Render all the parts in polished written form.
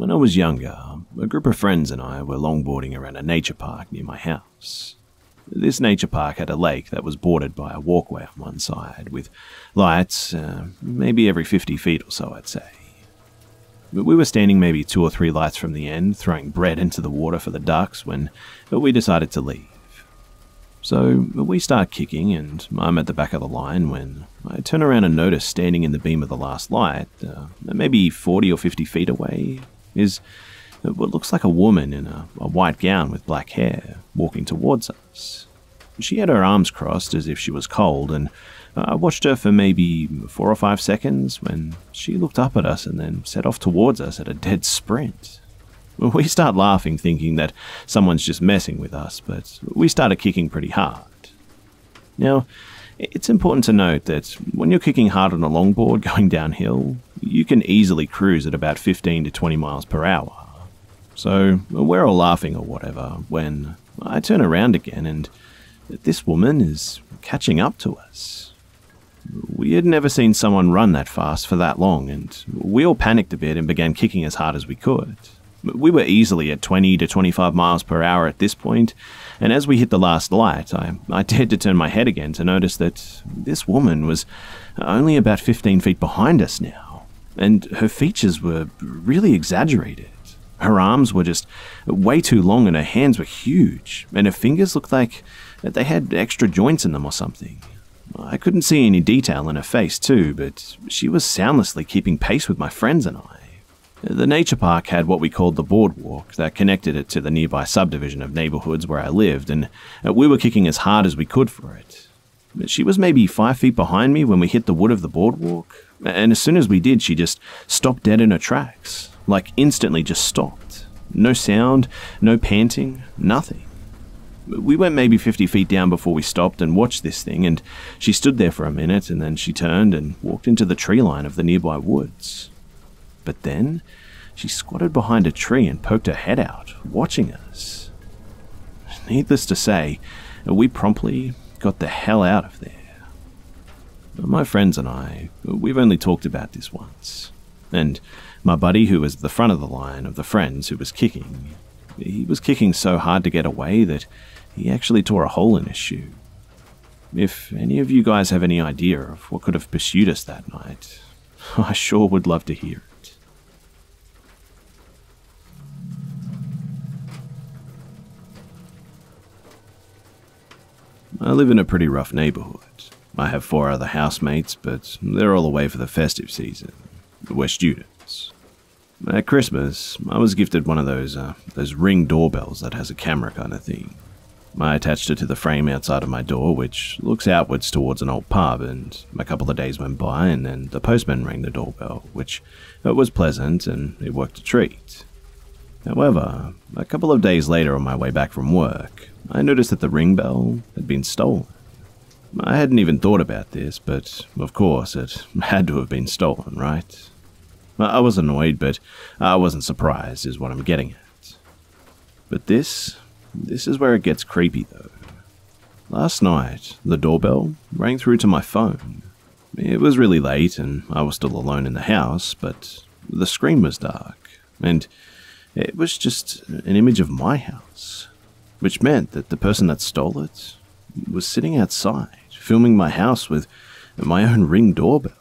When I was younger, a group of friends and I were longboarding around a nature park near my house. This nature park had a lake that was bordered by a walkway on one side, with lights, maybe every 50 feet or so, I'd say. But we were standing maybe 2 or 3 lights from the end, throwing bread into the water for the ducks, when we decided to leave. So we start kicking, and I'm at the back of the line when I turn around and notice standing in the beam of the last light, maybe 40 or 50 feet away, is what looks like a woman in a white gown with black hair walking towards us. She had her arms crossed as if she was cold, and I watched her for maybe 4 or 5 seconds when she looked up at us and then set off towards us at a dead sprint. We start laughing, thinking that someone's just messing with us, but we started kicking pretty hard. Now, it's important to note that when you're kicking hard on a longboard going downhill, you can easily cruise at about 15 to 20 miles per hour. So we're all laughing or whatever when I turn around again and this woman is catching up to us. We had never seen someone run that fast for that long, and we all panicked a bit and began kicking as hard as we could. We were easily at 20 to 25 miles per hour at this point, and as we hit the last light, I dared to turn my head again to notice that this woman was only about 15 feet behind us now, and her features were really exaggerated. Her arms were just way too long and her hands were huge, and her fingers looked like they had extra joints in them or something. I couldn't see any detail in her face too, but she was soundlessly keeping pace with my friends and I. The nature park had what we called the boardwalk that connected it to the nearby subdivision of neighborhoods where I lived, and we were kicking as hard as we could for it. She was maybe 5 feet behind me when we hit the wood of the boardwalk, and as soon as we did, she just stopped dead in her tracks, like instantly just stopped. No sound, no panting, nothing. We went maybe 50 feet down before we stopped and watched this thing, and she stood there for a minute, and then she turned and walked into the tree line of the nearby woods. But then, she squatted behind a tree and poked her head out, watching us. Needless to say, we promptly got the hell out of there. My friends and I, we've only talked about this once. And my buddy, who was at the front of the line of the friends who was kicking, he was kicking so hard to get away that he actually tore a hole in his shoe. If any of you guys have any idea of what could have pursued us that night, I sure would love to hear it. I live in a pretty rough neighborhood. I have 4 other housemates, but they're all away for the festive season. We're students. At Christmas, I was gifted one of those Ring doorbells that has a camera kind of thing. I attached it to the frame outside of my door, which looks outwards towards an old pub, and a couple of days went by, and then the postman rang the doorbell, which was pleasant, and it worked a treat. However, a couple of days later on my way back from work, I noticed that the Ring bell had been stolen. I hadn't even thought about this, but of course it had to have been stolen, right? I was annoyed, but I wasn't surprised, is what I'm getting at. But this is where it gets creepy though. Last night, the doorbell rang through to my phone. It was really late and I was still alone in the house, but the screen was dark, and it was just an image of my house, which meant that the person that stole it was sitting outside, filming my house with my own Ring doorbell.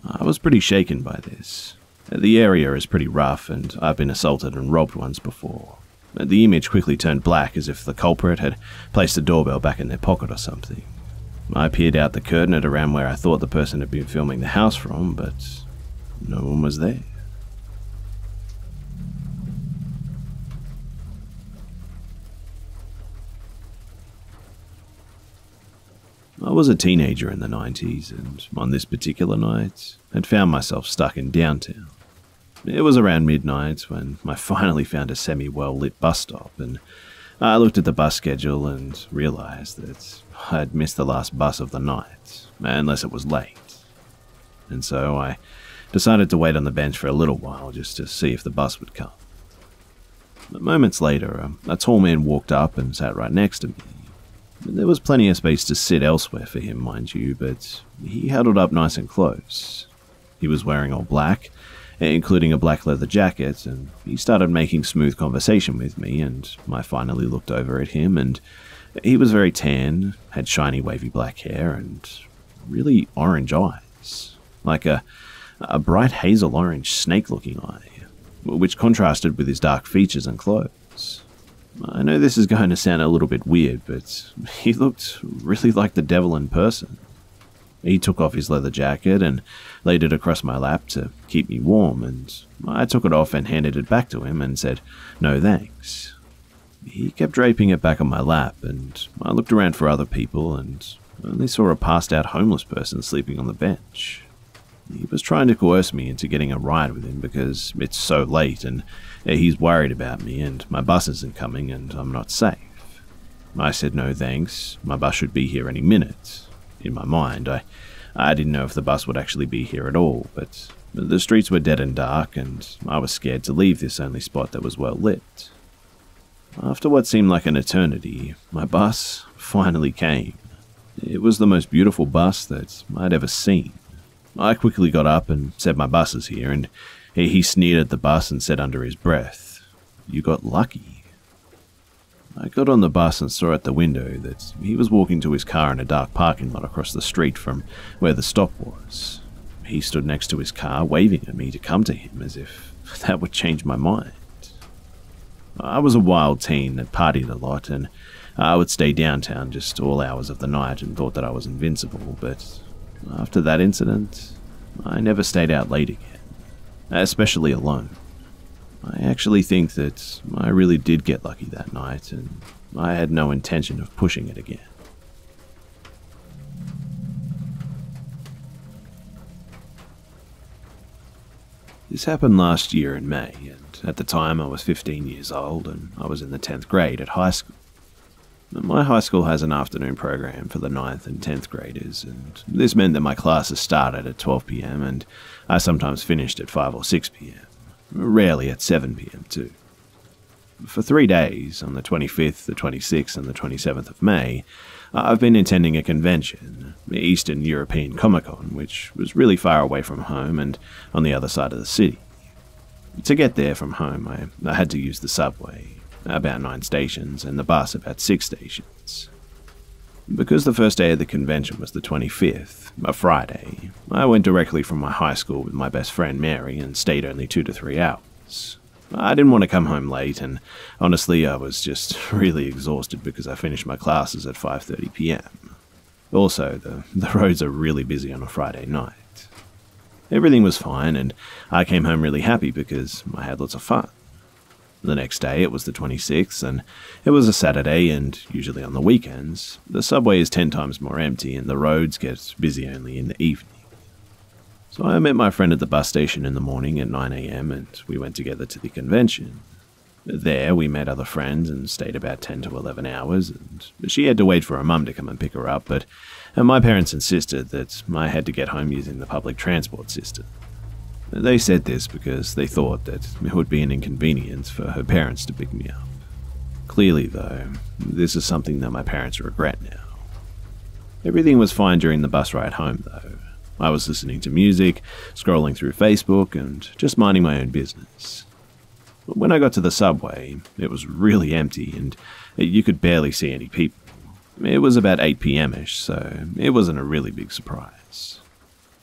I was pretty shaken by this. The area is pretty rough, and I've been assaulted and robbed once before. The image quickly turned black as if the culprit had placed the doorbell back in their pocket or something. I peered out the curtain at around where I thought the person had been filming the house from, but no one was there. I was a teenager in the 90s, and on this particular night, had found myself stuck in downtown. It was around midnight when I finally found a semi-well-lit bus stop, and I looked at the bus schedule and realized that I'd missed the last bus of the night, unless it was late. And so I decided to wait on the bench for a little while just to see if the bus would come. Moments later, a tall man walked up and sat right next to me. There was plenty of space to sit elsewhere for him, mind you, but he huddled up nice and close. He was wearing all black, including a black leather jacket, and he started making smooth conversation with me, and I finally looked over at him, and he was very tan, had shiny wavy black hair, and really orange eyes, like a bright hazel orange snake-looking eye, which contrasted with his dark features and clothes. I know this is going to sound a little bit weird, but he looked really like the devil in person. He took off his leather jacket and laid it across my lap to keep me warm, and I took it off and handed it back to him and said, "No thanks." He kept draping it back on my lap, and I looked around for other people and only saw a passed-out homeless person sleeping on the bench. He was trying to coerce me into getting a ride with him because it's so late and he's worried about me and my bus isn't coming and I'm not safe. I said no thanks, my bus should be here any minute. In my mind, I didn't know if the bus would actually be here at all, but the streets were dead and dark and I was scared to leave this only spot that was well lit. After what seemed like an eternity, my bus finally came. It was the most beautiful bus that I'd ever seen. I quickly got up and said my bus is here, and he sneered at the bus and said under his breath, "You got lucky." I got on the bus and saw at the window that he was walking to his car in a dark parking lot across the street from where the stop was. He stood next to his car, waving at me to come to him as if that would change my mind. I was a wild teen that partied a lot, and I would stay downtown just all hours of the night and thought that I was invincible, but after that incident, I never stayed out late again, especially alone. I actually think that I really did get lucky that night, and I had no intention of pushing it again. This happened last year in May, and at the time I was 15 years old and I was in the 10th grade at high school. My high school has an afternoon program for the 9th and 10th graders, and this meant that my classes started at 12 p.m. and I sometimes finished at 5 or 6 p.m., rarely at 7 p.m. too. For 3 days, on the 25th, the 26th and the 27th of May, I've been attending a convention, Eastern European Comic-Con, which was really far away from home and on the other side of the city. To get there from home, I had to use the subway, about 9 stations, and the bus about 6 stations. Because the first day of the convention was the 25th, a Friday, I went directly from my high school with my best friend Mary and stayed only 2 to 3 hours. I didn't want to come home late, and honestly I was just really exhausted because I finished my classes at 5:30 p.m. Also, the roads are really busy on a Friday night. Everything was fine, and I came home really happy because I had lots of fun. The next day it was the 26th, and it was a Saturday, and usually on the weekends, the subway is 10 times more empty and the roads get busy only in the evening. So I met my friend at the bus station in the morning at 9 a.m. and we went together to the convention. There we met other friends and stayed about 10 to 11 hours, and she had to wait for her mum to come and pick her up, but my parents insisted that I had to get home using the public transport system. They said this because they thought that it would be an inconvenience for her parents to pick me up. Clearly, though, this is something that my parents regret now. Everything was fine during the bus ride home, though. I was listening to music, scrolling through Facebook, and just minding my own business. But when I got to the subway, it was really empty, and you could barely see any people. It was about 8 p.m.-ish, so it wasn't a really big surprise.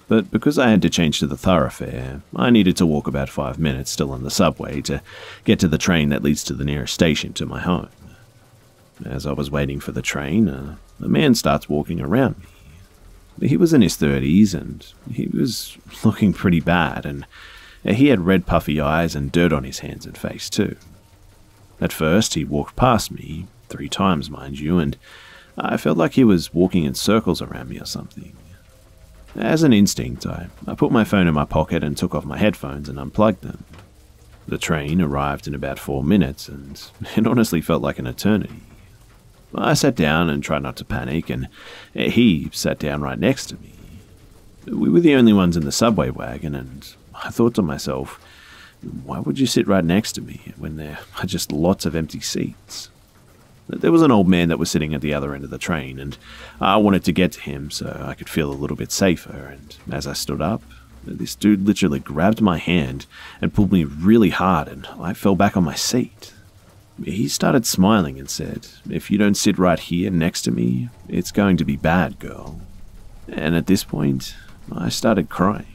But because I had to change to the thoroughfare, I needed to walk about 5 minutes still on the subway to get to the train that leads to the nearest station to my home. As I was waiting for the train, a man starts walking around me. He was in his 30s, and he was looking pretty bad, and he had red puffy eyes and dirt on his hands and face too. At first, he walked past me, 3 times mind you, and I felt like he was walking in circles around me or something. As an instinct, I put my phone in my pocket and took off my headphones and unplugged them. The train arrived in about 4 minutes, and it honestly felt like an eternity. I sat down and tried not to panic, and he sat down right next to me. We were the only ones in the subway wagon, and I thought to myself, why would you sit right next to me when there are just lots of empty seats? There was an old man that was sitting at the other end of the train, and I wanted to get to him so I could feel a little bit safer, and as I stood up, This dude literally grabbed my hand and pulled me really hard, and I fell back on my seat. He started smiling and said, "If you don't sit right here next to me, it's going to be bad, girl." And at this point, I started crying.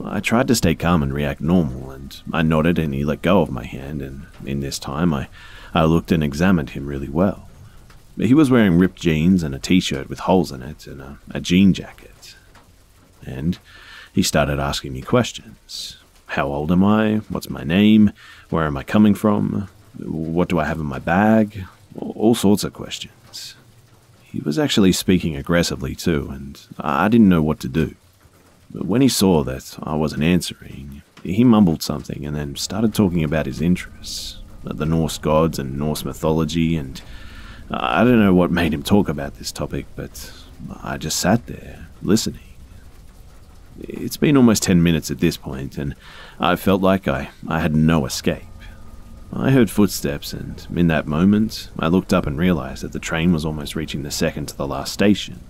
I tried to stay calm and react normal, and I nodded and he let go of my hand, and in this time I looked and examined him really well. He was wearing ripped jeans and a t-shirt with holes in it and a jean jacket. And he started asking me questions. How old am I? What's my name? Where am I coming from? What do I have in my bag? All sorts of questions. He was actually speaking aggressively too, and I didn't know what to do. But when he saw that I wasn't answering, he mumbled something and then started talking about his interests, the Norse gods and Norse mythology, and I don't know what made him talk about this topic, but I just sat there, listening. It's been almost 10 minutes at this point, and I felt like I had no escape. I heard footsteps, and in that moment, I looked up and realized that the train was almost reaching the second to the last station.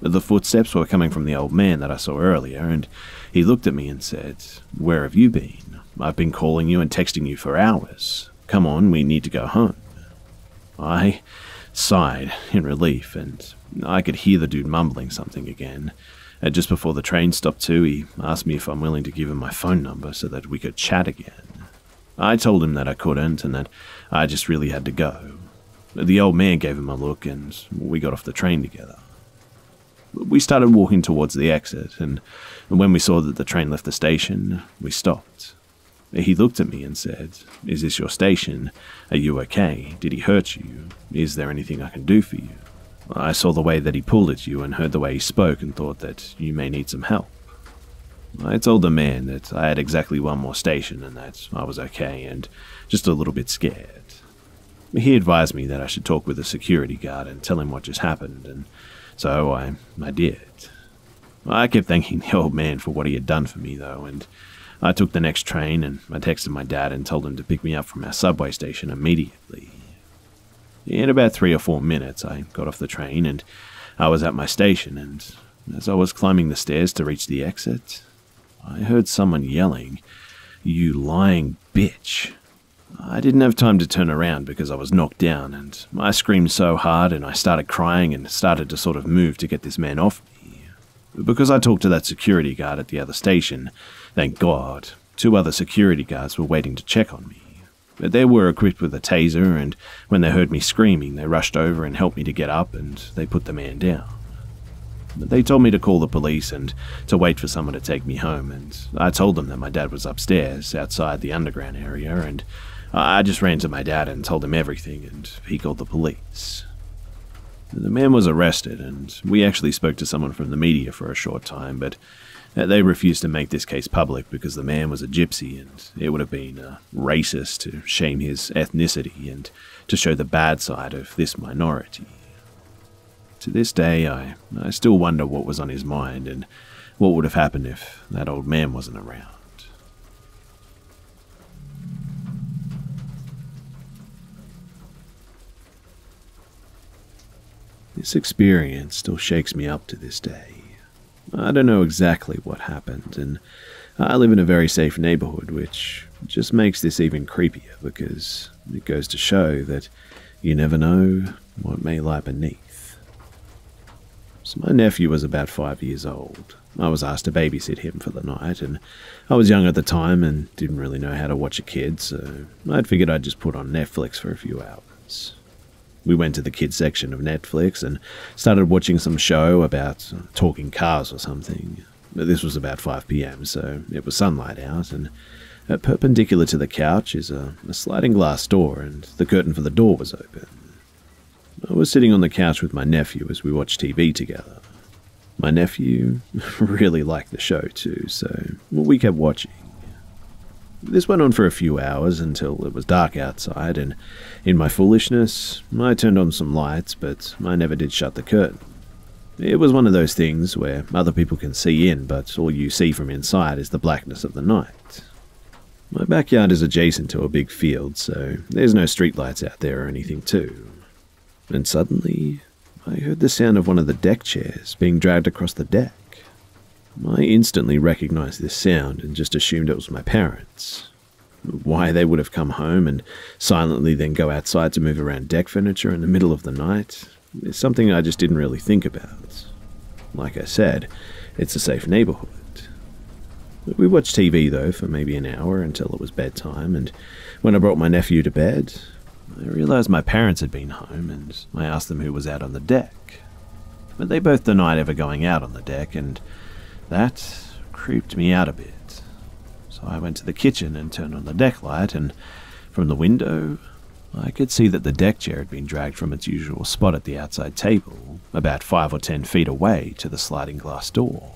The footsteps were coming from the old man that I saw earlier, and he looked at me and said, "Where have you been? I've been calling you and texting you for hours. Come on, we need to go home." I sighed in relief, and I could hear the dude mumbling something again. And just before the train stopped too, he asked me if I'm willing to give him my phone number so that we could chat again. I told him that I couldn't and that I just really had to go. The old man gave him a look and we got off the train together. We started walking towards the exit, and when we saw that the train left the station, we stopped. He looked at me and said, "Is this your station? Are you okay? Did he hurt you? Is there anything I can do for you?" I saw the way that he pulled at you and heard the way he spoke and thought that you may need some help. I told the man that I had exactly one more station and that I was okay and just a little bit scared. He advised me that I should talk with the security guard and tell him what just happened, and so I did. I kept thanking the old man for what he had done for me though, and I took the next train and I texted my dad and told him to pick me up from our subway station immediately. In about 3 or 4 minutes, I got off the train and I was at my station, and as I was climbing the stairs to reach the exit, I heard someone yelling, "You lying bitch." I didn't have time to turn around because I was knocked down, and I screamed so hard and I started crying and started to sort of move to get this man off me. Because I talked to that security guard at the other station, thank God, 2 other security guards were waiting to check on me. They were equipped with a taser, and when they heard me screaming, they rushed over and helped me to get up, and they put the man down. They told me to call the police and to wait for someone to take me home, and I told them that my dad was upstairs, outside the underground area, and I just ran to my dad and told him everything, and he called the police. The man was arrested, and we actually spoke to someone from the media for a short time, but they refused to make this case public because the man was a gypsy, and it would have been racist to shame his ethnicity and to show the bad side of this minority. To this day, I still wonder what was on his mind and what would have happened if that old man wasn't around. This experience still shakes me up to this day. I don't know exactly what happened, and I live in a very safe neighborhood, which just makes this even creepier because it goes to show that you never know what may lie beneath. So my nephew was about 5 years old. I was asked to babysit him for the night, and I was young at the time and didn't really know how to watch a kid, so I'd figured I'd just put on Netflix for a few hours. We went to the kids section of Netflix and started watching some show about talking cars or something. This was about 5 p.m, so it was sunlight out, and perpendicular to the couch is a sliding glass door, and the curtain for the door was open. I was sitting on the couch with my nephew as we watched TV together. My nephew really liked the show too, so we kept watching. This went on for a few hours until it was dark outside, and in my foolishness, I turned on some lights, but I never did shut the curtain. It was one of those things where other people can see in, but all you see from inside is the blackness of the night. My backyard is adjacent to a big field, so there's no streetlights out there or anything too. And suddenly, I heard the sound of one of the deck chairs being dragged across the deck. I instantly recognized this sound and just assumed it was my parents. Why they would have come home and silently then go outside to move around deck furniture in the middle of the night is something I just didn't really think about. Like I said, it's a safe neighborhood. We watched TV though for maybe an hour until it was bedtime, and when I brought my nephew to bed, I realized my parents had been home and I asked them who was out on the deck. But they both denied ever going out on the deck, and that creeped me out a bit. So I went to the kitchen and turned on the deck light, and from the window, I could see that the deck chair had been dragged from its usual spot at the outside table, about 5 or 10 feet away to the sliding glass door.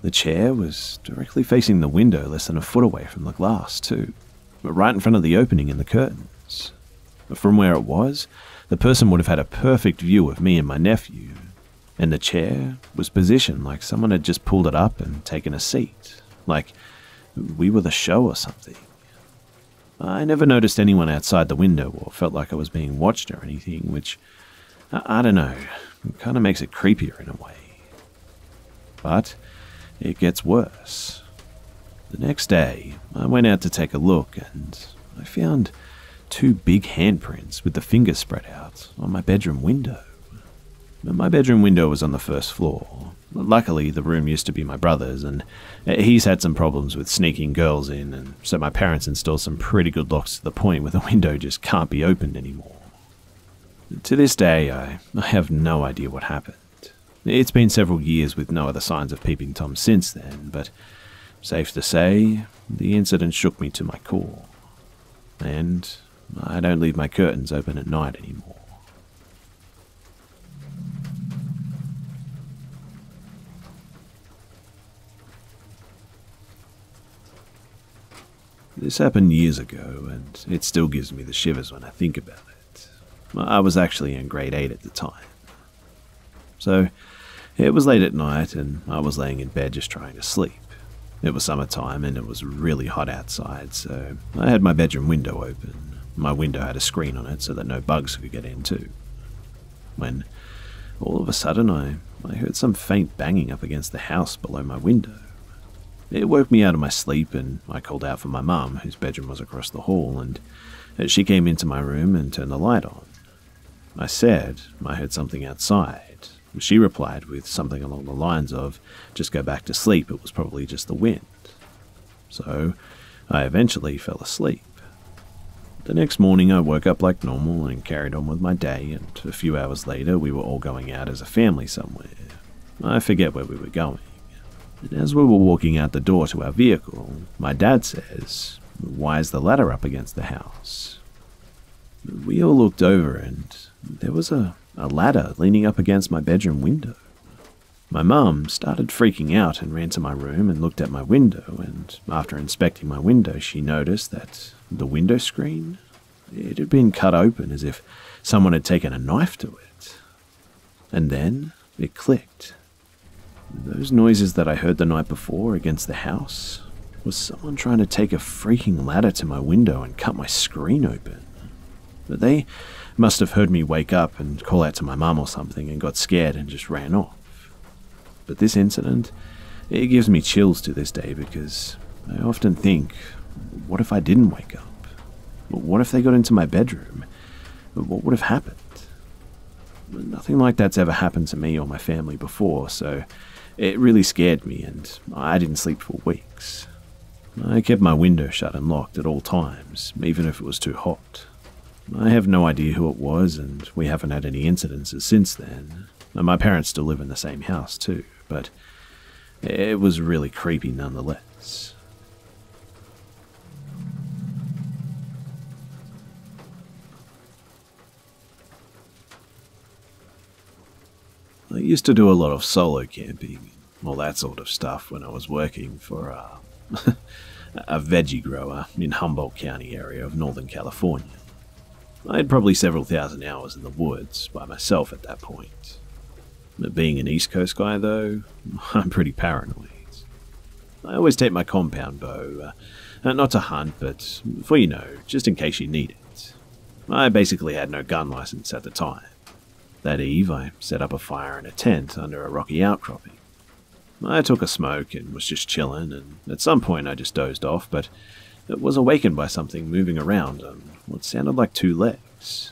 The chair was directly facing the window, less than a foot away from the glass, too, but right in front of the opening in the curtains. From where it was, the person would have had a perfect view of me and my nephew, and the chair was positioned like someone had just pulled it up and taken a seat, like we were the show or something. I never noticed anyone outside the window or felt like I was being watched or anything, which, I don't know, kind of makes it creepier in a way. But it gets worse. The next day, I went out to take a look and I found 2 big handprints with the fingers spread out on my bedroom window. My bedroom window was on the first floor. Luckily, the room used to be my brother's, and he's had some problems with sneaking girls in, and so my parents installed some pretty good locks to the point where the window just can't be opened anymore. To this day, I have no idea what happened. It's been several years with no other signs of peeping Tom since then, but safe to say, the incident shook me to my core. And I don't leave my curtains open at night anymore. This happened years ago, and it still gives me the shivers when I think about it. I was actually in grade 8 at the time. So, it was late at night, and I was laying in bed just trying to sleep. It was summertime, and it was really hot outside, so I had my bedroom window open. My window had a screen on it so that no bugs could get in too. When, all of a sudden, I heard some faint banging up against the house below my window. It woke me out of my sleep, and I called out for my mum, whose bedroom was across the hall, and she came into my room and turned the light on. I said I heard something outside. She replied with something along the lines of, "Just go back to sleep, it was probably just the wind." So I eventually fell asleep. The next morning I woke up like normal and carried on with my day, and a few hours later we were all going out as a family somewhere. I forget where we were going. And as we were walking out the door to our vehicle, my dad says, "Why is the ladder up against the house?" We all looked over and there was a ladder leaning up against my bedroom window. My mum started freaking out and ran to my room and looked at my window, and after inspecting my window she noticed that the window screen, it had been cut open as if someone had taken a knife to it. And then it clicked. Those noises that I heard the night before against the house was someone trying to take a freaking ladder to my window and cut my screen open. But they must have heard me wake up and call out to my mum or something and got scared and just ran off. But this incident, it gives me chills to this day because I often think, what if I didn't wake up? What if they got into my bedroom? What would have happened? Nothing like that's ever happened to me or my family before, so it really scared me and I didn't sleep for weeks. I kept my window shut and locked at all times, even if it was too hot. I have no idea who it was, and we haven't had any incidences since then. My parents still live in the same house too, but it was really creepy nonetheless. I used to do a lot of solo camping, all that sort of stuff when I was working for a veggie grower in Humboldt County area of Northern California. I had probably several thousand hours in the woods by myself at that point. But being an East Coast guy though, I'm pretty paranoid. I always take my compound bow, not to hunt, but for just in case you need it. I basically had no gun license at the time. That eve, I set up a fire in a tent under a rocky outcropping. I took a smoke and was just chilling, and at some point I just dozed off, but it was awakened by something moving around on what sounded like two legs.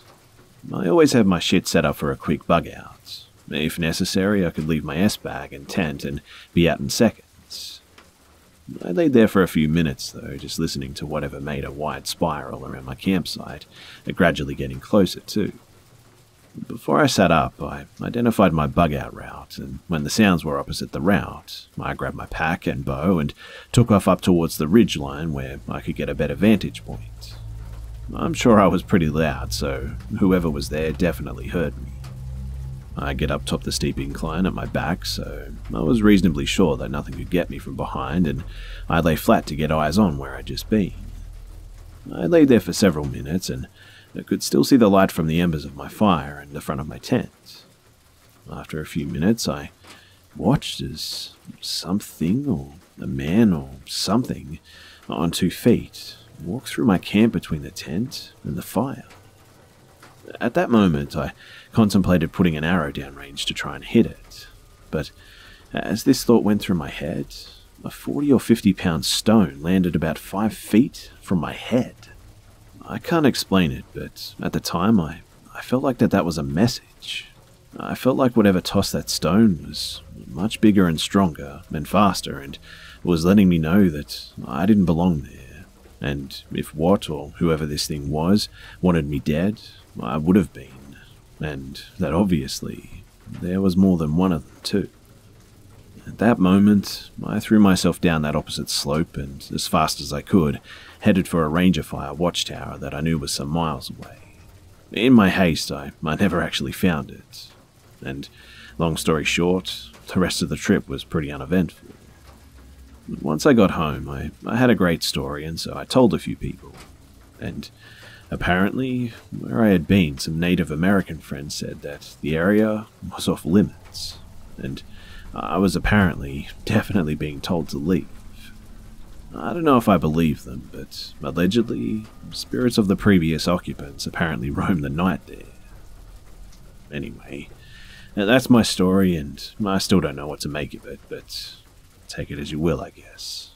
I always have my shit set up for a quick bug out. If necessary, I could leave my S-bag and tent and be out in seconds. I laid there for a few minutes, though, just listening to whatever made a wide spiral around my campsite, gradually getting closer too. Before I sat up, I identified my bug-out route, and when the sounds were opposite the route, I grabbed my pack and bow and took off up towards the ridgeline where I could get a better vantage point. I'm sure I was pretty loud, so whoever was there definitely heard me. I get up top the steep incline at my back, so I was reasonably sure that nothing could get me from behind, and I lay flat to get eyes on where I'd just been. I lay there for several minutes, and I could still see the light from the embers of my fire in the front of my tent. After a few minutes, I watched as something, or a man, or something, on 2 feet, walked through my camp between the tent and the fire. At that moment, I contemplated putting an arrow downrange to try and hit it, but as this thought went through my head, a 40 or 50-pound stone landed about 5 feet from my head. I can't explain it, but at the time I felt like that was a message. I felt like whatever tossed that stone was much bigger and stronger and faster, and was letting me know that I didn't belong there. And if what or whoever this thing was wanted me dead, I would have been. And that obviously there was more than one of them too. At that moment, I threw myself down that opposite slope and, as fast as I could, headed for a ranger fire watchtower that I knew was some miles away. In my haste, I never actually found it. And, long story short, the rest of the trip was pretty uneventful. Once I got home, I had a great story, and so I told a few people. And apparently, where I had been, some Native American friends said that the area was off limits, and I was apparently definitely being told to leave. I don't know if I believe them, but allegedly, spirits of the previous occupants apparently roam the night there. Anyway, that's my story, and I still don't know what to make of it, but take it as you will, I guess.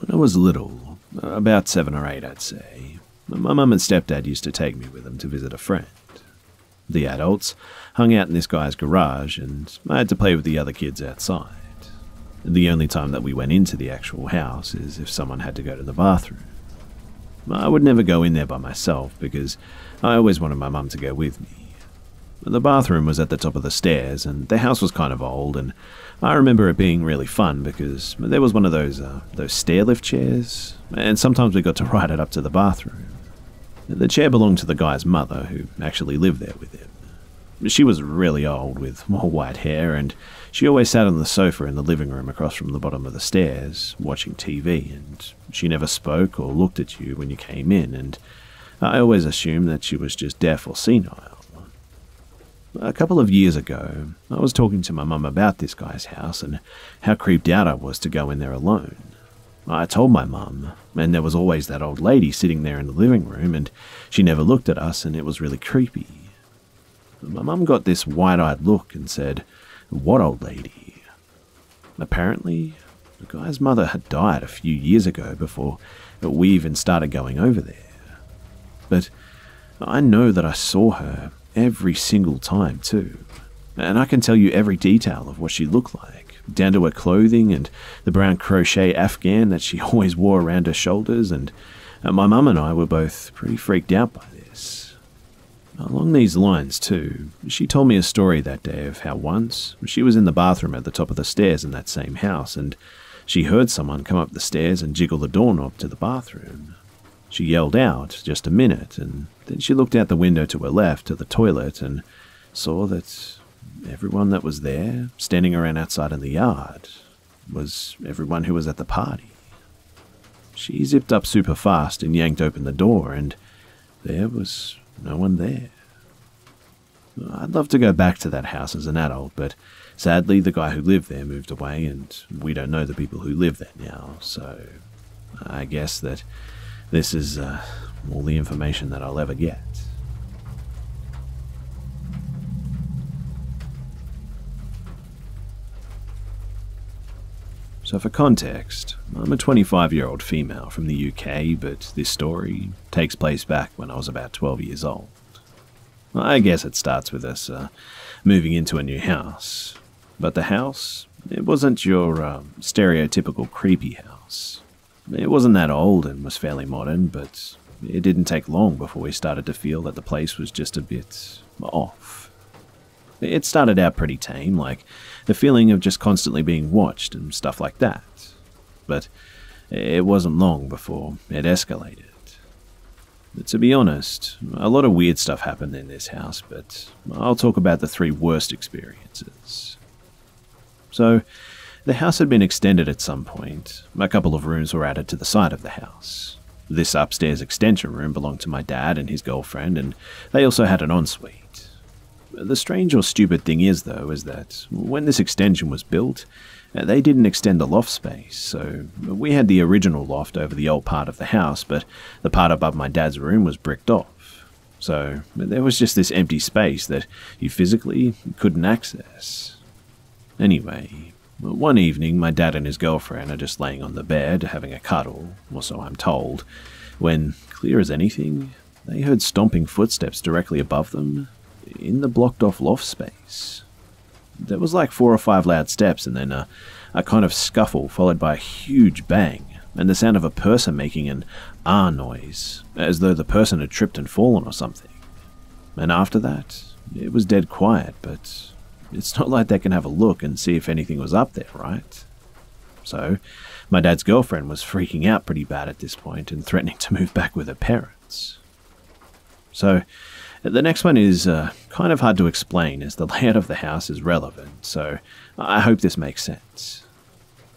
When I was little, about 7 or 8 I'd say, my mum and stepdad used to take me with them to visit a friend. The adults hung out in this guy's garage, and I had to play with the other kids outside. The only time that we went into the actual house is if someone had to go to the bathroom. I would never go in there by myself because I always wanted my mum to go with me. The bathroom was at the top of the stairs, and the house was kind of old, and I remember it being really fun because there was one of those stair lift chairs, and sometimes we got to ride it up to the bathroom. The chair belonged to the guy's mother, who actually lived there with him. She was really old, with more white hair, and she always sat on the sofa in the living room across from the bottom of the stairs, watching TV, and she never spoke or looked at you when you came in, and I always assumed that she was just deaf or senile. A couple of years ago, I was talking to my mum about this guy's house and how creeped out I was to go in there alone. I told my mum, and there was always that old lady sitting there in the living room, and she never looked at us, and it was really creepy. My mum got this wide-eyed look and said, "What old lady?" Apparently, the guy's mother had died a few years ago before we even started going over there. But I know that I saw her every single time too, and I can tell you every detail of what she looked like, down to her clothing and the brown crochet afghan that she always wore around her shoulders, and my mum and I were both pretty freaked out by this. Along these lines too, she told me a story that day of how once she was in the bathroom at the top of the stairs in that same house, and she heard someone come up the stairs and jiggle the doorknob to the bathroom. She yelled out, "Just a minute," and then she looked out the window to her left to the toilet and saw that everyone that was there, standing around outside in the yard, was everyone who was at the party. She zipped up super fast and yanked open the door, and there was no one there. I'd love to go back to that house as an adult, but sadly the guy who lived there moved away, and we don't know the people who live there now, so I guess that this is all the information that I'll ever get. So for context, I'm a 25-year-old female from the UK, but this story takes place back when I was about 12 years old. I guess it starts with us moving into a new house. But the house, it wasn't your stereotypical creepy house. It wasn't that old and was fairly modern, but it didn't take long before we started to feel that the place was just a bit off. It started out pretty tame, like the feeling of just constantly being watched and stuff like that. But it wasn't long before it escalated. To be honest, a lot of weird stuff happened in this house, but I'll talk about the 3 worst experiences. So, the house had been extended at some point. A couple of rooms were added to the side of the house. This upstairs extension room belonged to my dad and his girlfriend, and they also had an ensuite. The strange or stupid thing is, though, is that when this extension was built, they didn't extend the loft space, so we had the original loft over the old part of the house, but the part above my dad's room was bricked off. So there was just this empty space that you physically couldn't access. Anyway, one evening my dad and his girlfriend are just laying on the bed having a cuddle, or so I'm told, when, clear as anything, they heard stomping footsteps directly above them in the blocked off loft space. There was like 4 or 5 loud steps and then a kind of scuffle followed by a huge bang and the sound of a person making an ah noise, as though the person had tripped and fallen or something. And after that, it was dead quiet, but it's not like they can have a look and see if anything was up there, right? So, my dad's girlfriend was freaking out pretty bad at this point and threatening to move back with her parents. So, the next one is kind of hard to explain as the layout of the house is relevant, so I hope this makes sense.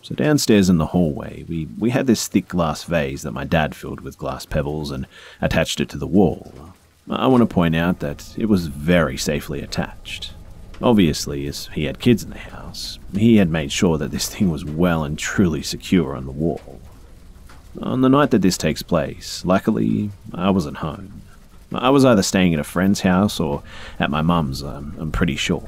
So downstairs in the hallway, we had this thick glass vase that my dad filled with glass pebbles and attached it to the wall. I want to point out that it was very safely attached. Obviously, as he had kids in the house, he had made sure that this thing was well and truly secure on the wall. On the night that this takes place, luckily, I wasn't home. I was either staying at a friend's house or at my mum's, I'm pretty sure.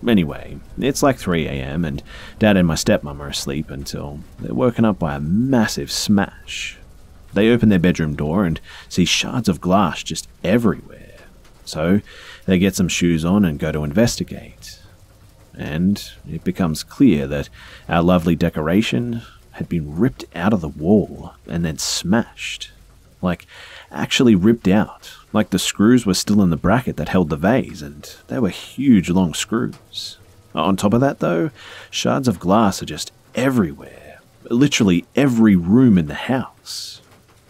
Anyway, it's like 3 a.m. and Dad and my stepmom are asleep until they're woken up by a massive smash. They open their bedroom door and see shards of glass just everywhere. So they get some shoes on and go to investigate. And it becomes clear that our lovely decoration had been ripped out of the wall and then smashed. Like, actually ripped out, like the screws were still in the bracket that held the vase, and they were huge long screws. On top of that though, shards of glass are just everywhere, literally every room in the house.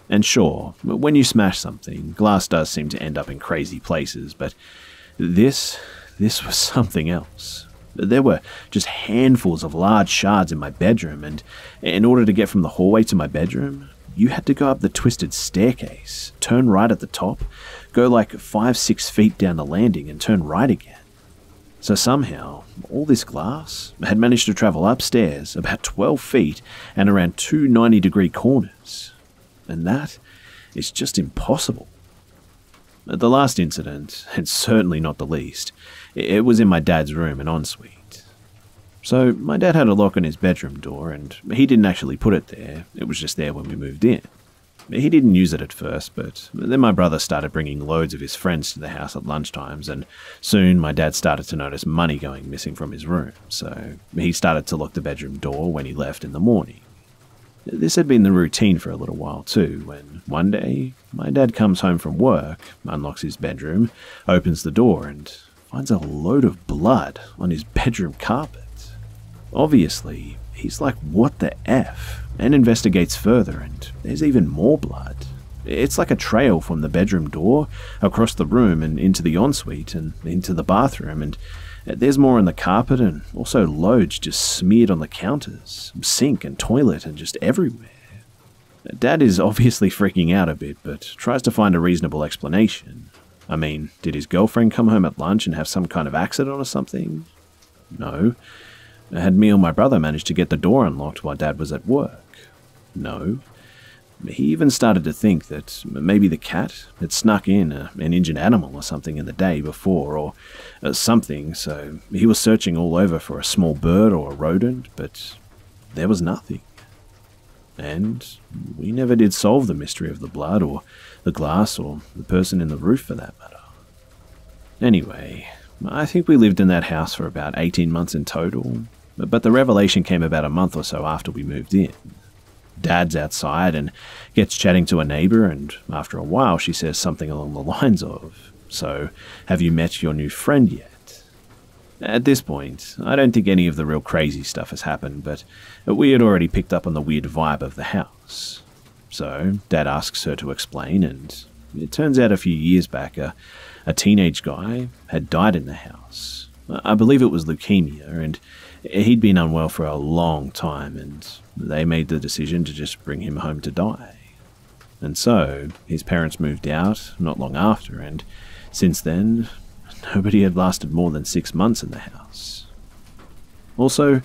And sure, when you smash something, glass does seem to end up in crazy places, but this was something else. There were just handfuls of large shards in my bedroom, and in order to get from the hallway to my bedroom, you had to go up the twisted staircase, turn right at the top, go like 5-6 feet down the landing and turn right again. So somehow, all this glass had managed to travel upstairs about 12 feet and around 2 90-degree corners. And that is just impossible. The last incident, and certainly not the least, it was in my dad's room and ensuite. So my dad had a lock on his bedroom door, and he didn't actually put it there. It was just there when we moved in. He didn't use it at first, but then my brother started bringing loads of his friends to the house at lunchtimes, and soon my dad started to notice money going missing from his room, so he started to lock the bedroom door when he left in the morning. This had been the routine for a little while too, when one day my dad comes home from work, unlocks his bedroom, opens the door, and finds a load of blood on his bedroom carpet. Obviously, he's like, what the F? And investigates further, and there's even more blood. It's like a trail from the bedroom door, across the room and into the ensuite and into the bathroom, and there's more on the carpet and also loads just smeared on the counters, sink and toilet and just everywhere. Dad is obviously freaking out a bit, but tries to find a reasonable explanation. I mean, did his girlfriend come home at lunch and have some kind of accident or something? No. Had me or my brother managed to get the door unlocked while Dad was at work? No. He even started to think that maybe the cat had snuck in an injured animal or something in the day before, or something, so he was searching all over for a small bird or a rodent, but there was nothing. And we never did solve the mystery of the blood or the glass or the person in the roof for that matter. Anyway, I think we lived in that house for about 18 months in total, but the revelation came about a month or so after we moved in. Dad's outside and gets chatting to a neighbour, and after a while she says something along the lines of, "So, have you met your new friend yet?" At this point, I don't think any of the real crazy stuff has happened, but we had already picked up on the weird vibe of the house. So, Dad asks her to explain, and it turns out a few years back, a teenage guy had died in the house. I believe it was leukemia, and he'd been unwell for a long time, and they made the decision to just bring him home to die. And so, his parents moved out not long after, and since then, nobody had lasted more than 6 months in the house. Also,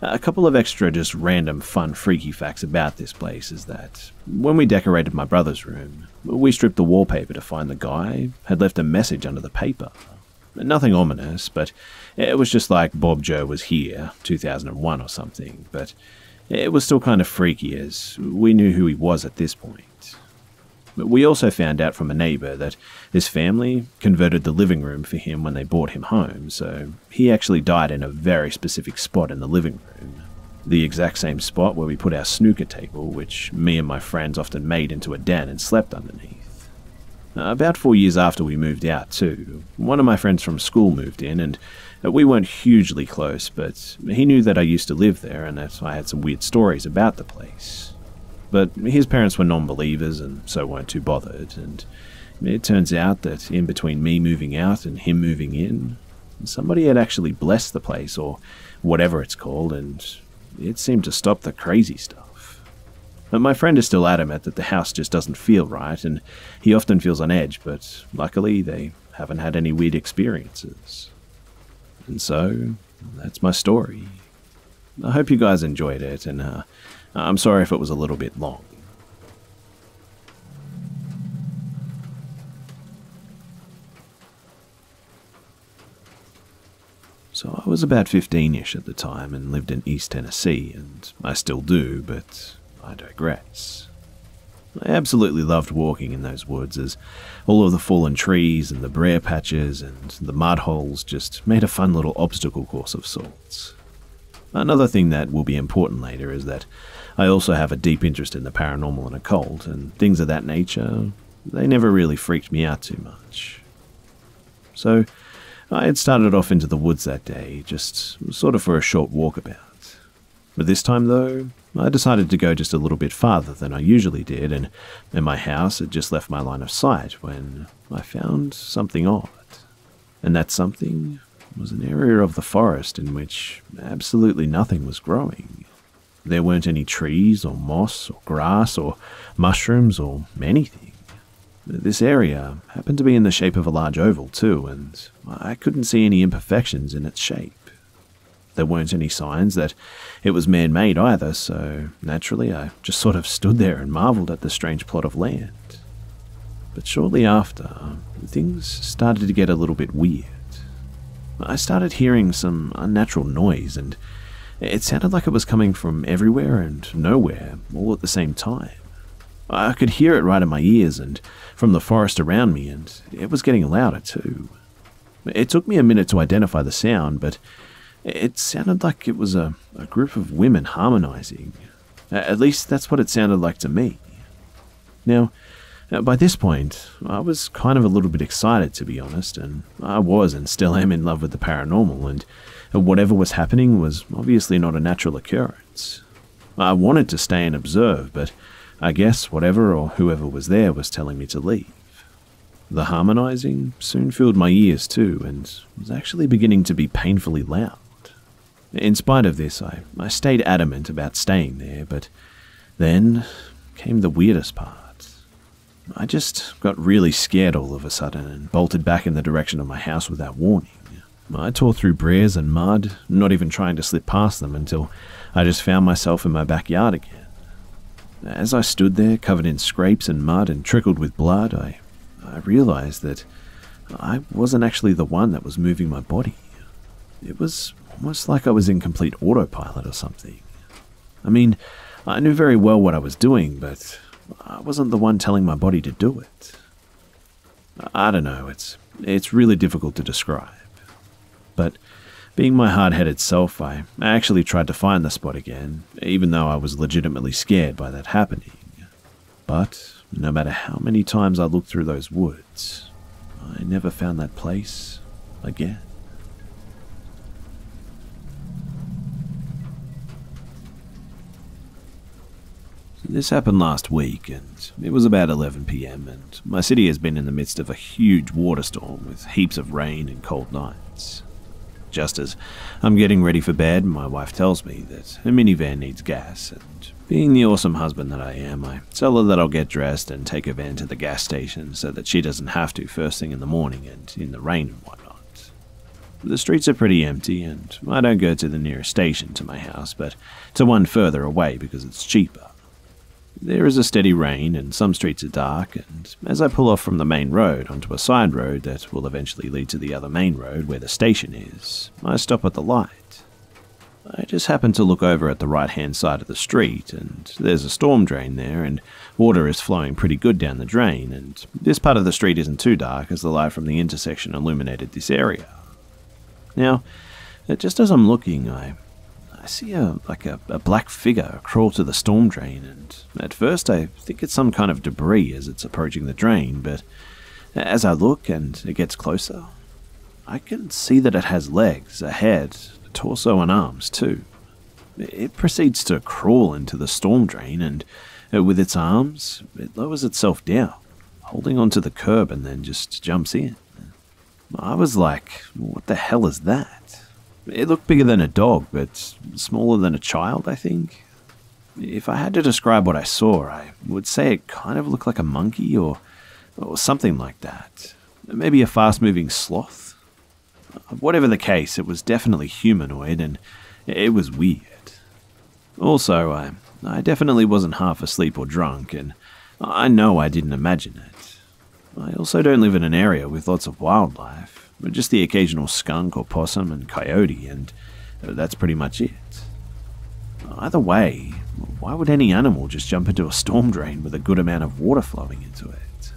a couple of extra just random fun freaky facts about this place is that when we decorated my brother's room, we stripped the wallpaper to find the guy had left a message under the paper. Nothing ominous, but it was just like Bob Joe was here, 2001 or something, but it was still kind of freaky as we knew who he was at this point. But we also found out from a neighbour that his family converted the living room for him when they brought him home, so he actually died in a very specific spot in the living room. The exact same spot where we put our snooker table, which me and my friends often made into a den and slept underneath. About 4 years after we moved out too, one of my friends from school moved in, and we weren't hugely close, but he knew that I used to live there and that I had some weird stories about the place. But his parents were non-believers and so weren't too bothered, and it turns out that in between me moving out and him moving in, somebody had actually blessed the place, or whatever it's called, and it seemed to stop the crazy stuff. But my friend is still adamant that the house just doesn't feel right, and he often feels on edge, but luckily they haven't had any weird experiences. And so, that's my story. I hope you guys enjoyed it, and I'm sorry if it was a little bit long. So I was about 15-ish at the time and lived in East Tennessee, and I still do, but I digress. I absolutely loved walking in those woods, as all of the fallen trees and the briar patches and the mud holes just made a fun little obstacle course of sorts. Another thing that will be important later is that I also have a deep interest in the paranormal and occult, and things of that nature. They never really freaked me out too much. So, I had started off into the woods that day, just sort of for a short walkabout. But this time, though, I decided to go just a little bit farther than I usually did, and my house had just left my line of sight when I found something odd. And that something was an area of the forest in which absolutely nothing was growing. There weren't any trees or moss or grass or mushrooms or anything. This area happened to be in the shape of a large oval too, and I couldn't see any imperfections in its shape. There weren't any signs that it was man-made either, so naturally I just sort of stood there and marveled at the strange plot of land. But shortly after, things started to get a little bit weird. I started hearing some unnatural noise, and it sounded like it was coming from everywhere and nowhere, all at the same time. I could hear it right in my ears and from the forest around me, and it was getting louder too. It took me a minute to identify the sound, but it sounded like it was a group of women harmonizing. At least that's what it sounded like to me. Now, by this point, I was kind of a little bit excited, to be honest, and I was and still am in love with the paranormal, and whatever was happening was obviously not a natural occurrence. I wanted to stay and observe, but I guess whatever or whoever was there was telling me to leave. The harmonizing soon filled my ears too, and was actually beginning to be painfully loud. In spite of this, I stayed adamant about staying there, but then came the weirdest part. I just got really scared all of a sudden and bolted back in the direction of my house without warning. I tore through briars and mud, not even trying to slip past them until I just found myself in my backyard again. As I stood there, covered in scrapes and mud and trickled with blood, I realized that I wasn't actually the one that was moving my body. It was almost like I was in complete autopilot or something. I mean, I knew very well what I was doing, but I wasn't the one telling my body to do it. I don't know, it's really difficult to describe. But being my hard-headed self, I actually tried to find the spot again, even though I was legitimately scared by that happening. But no matter how many times I looked through those woods, I never found that place again. This happened last week, and it was about 11 PM, and my city has been in the midst of a huge water storm with heaps of rain and cold nights. Just as I'm getting ready for bed, my wife tells me that her minivan needs gas, and being the awesome husband that I am, I tell her that I'll get dressed and take her van to the gas station so that she doesn't have to first thing in the morning and in the rain and whatnot. The streets are pretty empty, and I don't go to the nearest station to my house, but to one further away because it's cheaper. There is a steady rain, and some streets are dark, and as I pull off from the main road onto a side road that will eventually lead to the other main road where the station is, I stop at the light. I just happen to look over at the right-hand side of the street, and there's a storm drain there, and water is flowing pretty good down the drain, and this part of the street isn't too dark as the light from the intersection illuminated this area. Now, just as I'm looking, I see a black figure crawl to the storm drain, and at first I think it's some kind of debris as it's approaching the drain, but as I look and it gets closer, I can see that it has legs, a head, a torso and arms too. It proceeds to crawl into the storm drain, and with its arms, it lowers itself down, holding onto the curb, and then just jumps in. I was like, what the hell is that? It looked bigger than a dog, but smaller than a child, I think. If I had to describe what I saw, I would say it kind of looked like a monkey or something like that. Maybe a fast-moving sloth. Whatever the case, it was definitely humanoid, and it was weird. Also, I definitely wasn't half asleep or drunk, and I know I didn't imagine it. I also don't live in an area with lots of wildlife. Just the occasional skunk or possum and coyote, and that's pretty much it. Either way, why would any animal just jump into a storm drain with a good amount of water flowing into it?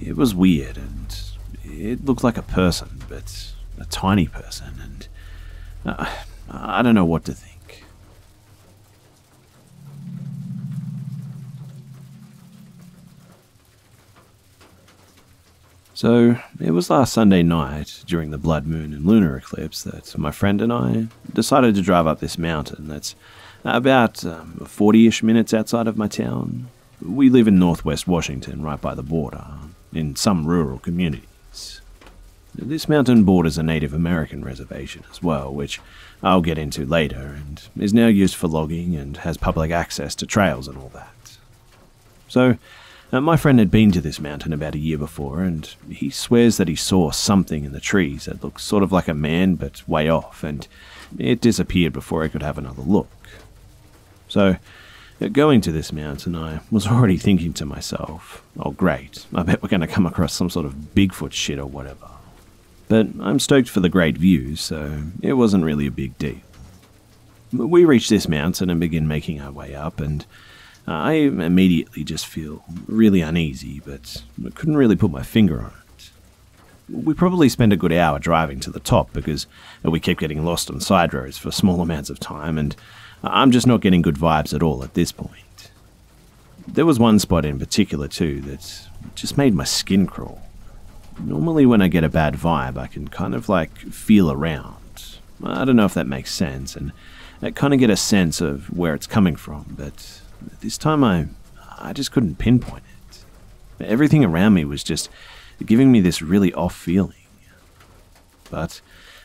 It was weird, and it looked like a person, but a tiny person, and I don't know what to think. So, it was last Sunday night, during the blood moon and lunar eclipse, that my friend and I decided to drive up this mountain that's about 40-ish minutes outside of my town. We live in northwest Washington, right by the border, in some rural communities. This mountain borders a Native American reservation as well, which I'll get into later, and is now used for logging and has public access to trails and all that. So, my friend had been to this mountain about a year before, and he swears that he saw something in the trees that looked sort of like a man but way off, and it disappeared before he could have another look. So, going to this mountain, I was already thinking to myself, oh great, I bet we're going to come across some sort of Bigfoot shit or whatever. But I'm stoked for the great views, so it wasn't really a big deal. We reached this mountain and begin making our way up, and I immediately just feel really uneasy, but I couldn't really put my finger on it. We probably spent a good hour driving to the top because we kept getting lost on side roads for small amounts of time, and I'm just not getting good vibes at all at this point. There was one spot in particular too that just made my skin crawl. Normally when I get a bad vibe, I can kind of like feel around. I don't know if that makes sense, and I kind of get a sense of where it's coming from, but this time I just couldn't pinpoint it. Everything around me was just giving me this really off feeling. But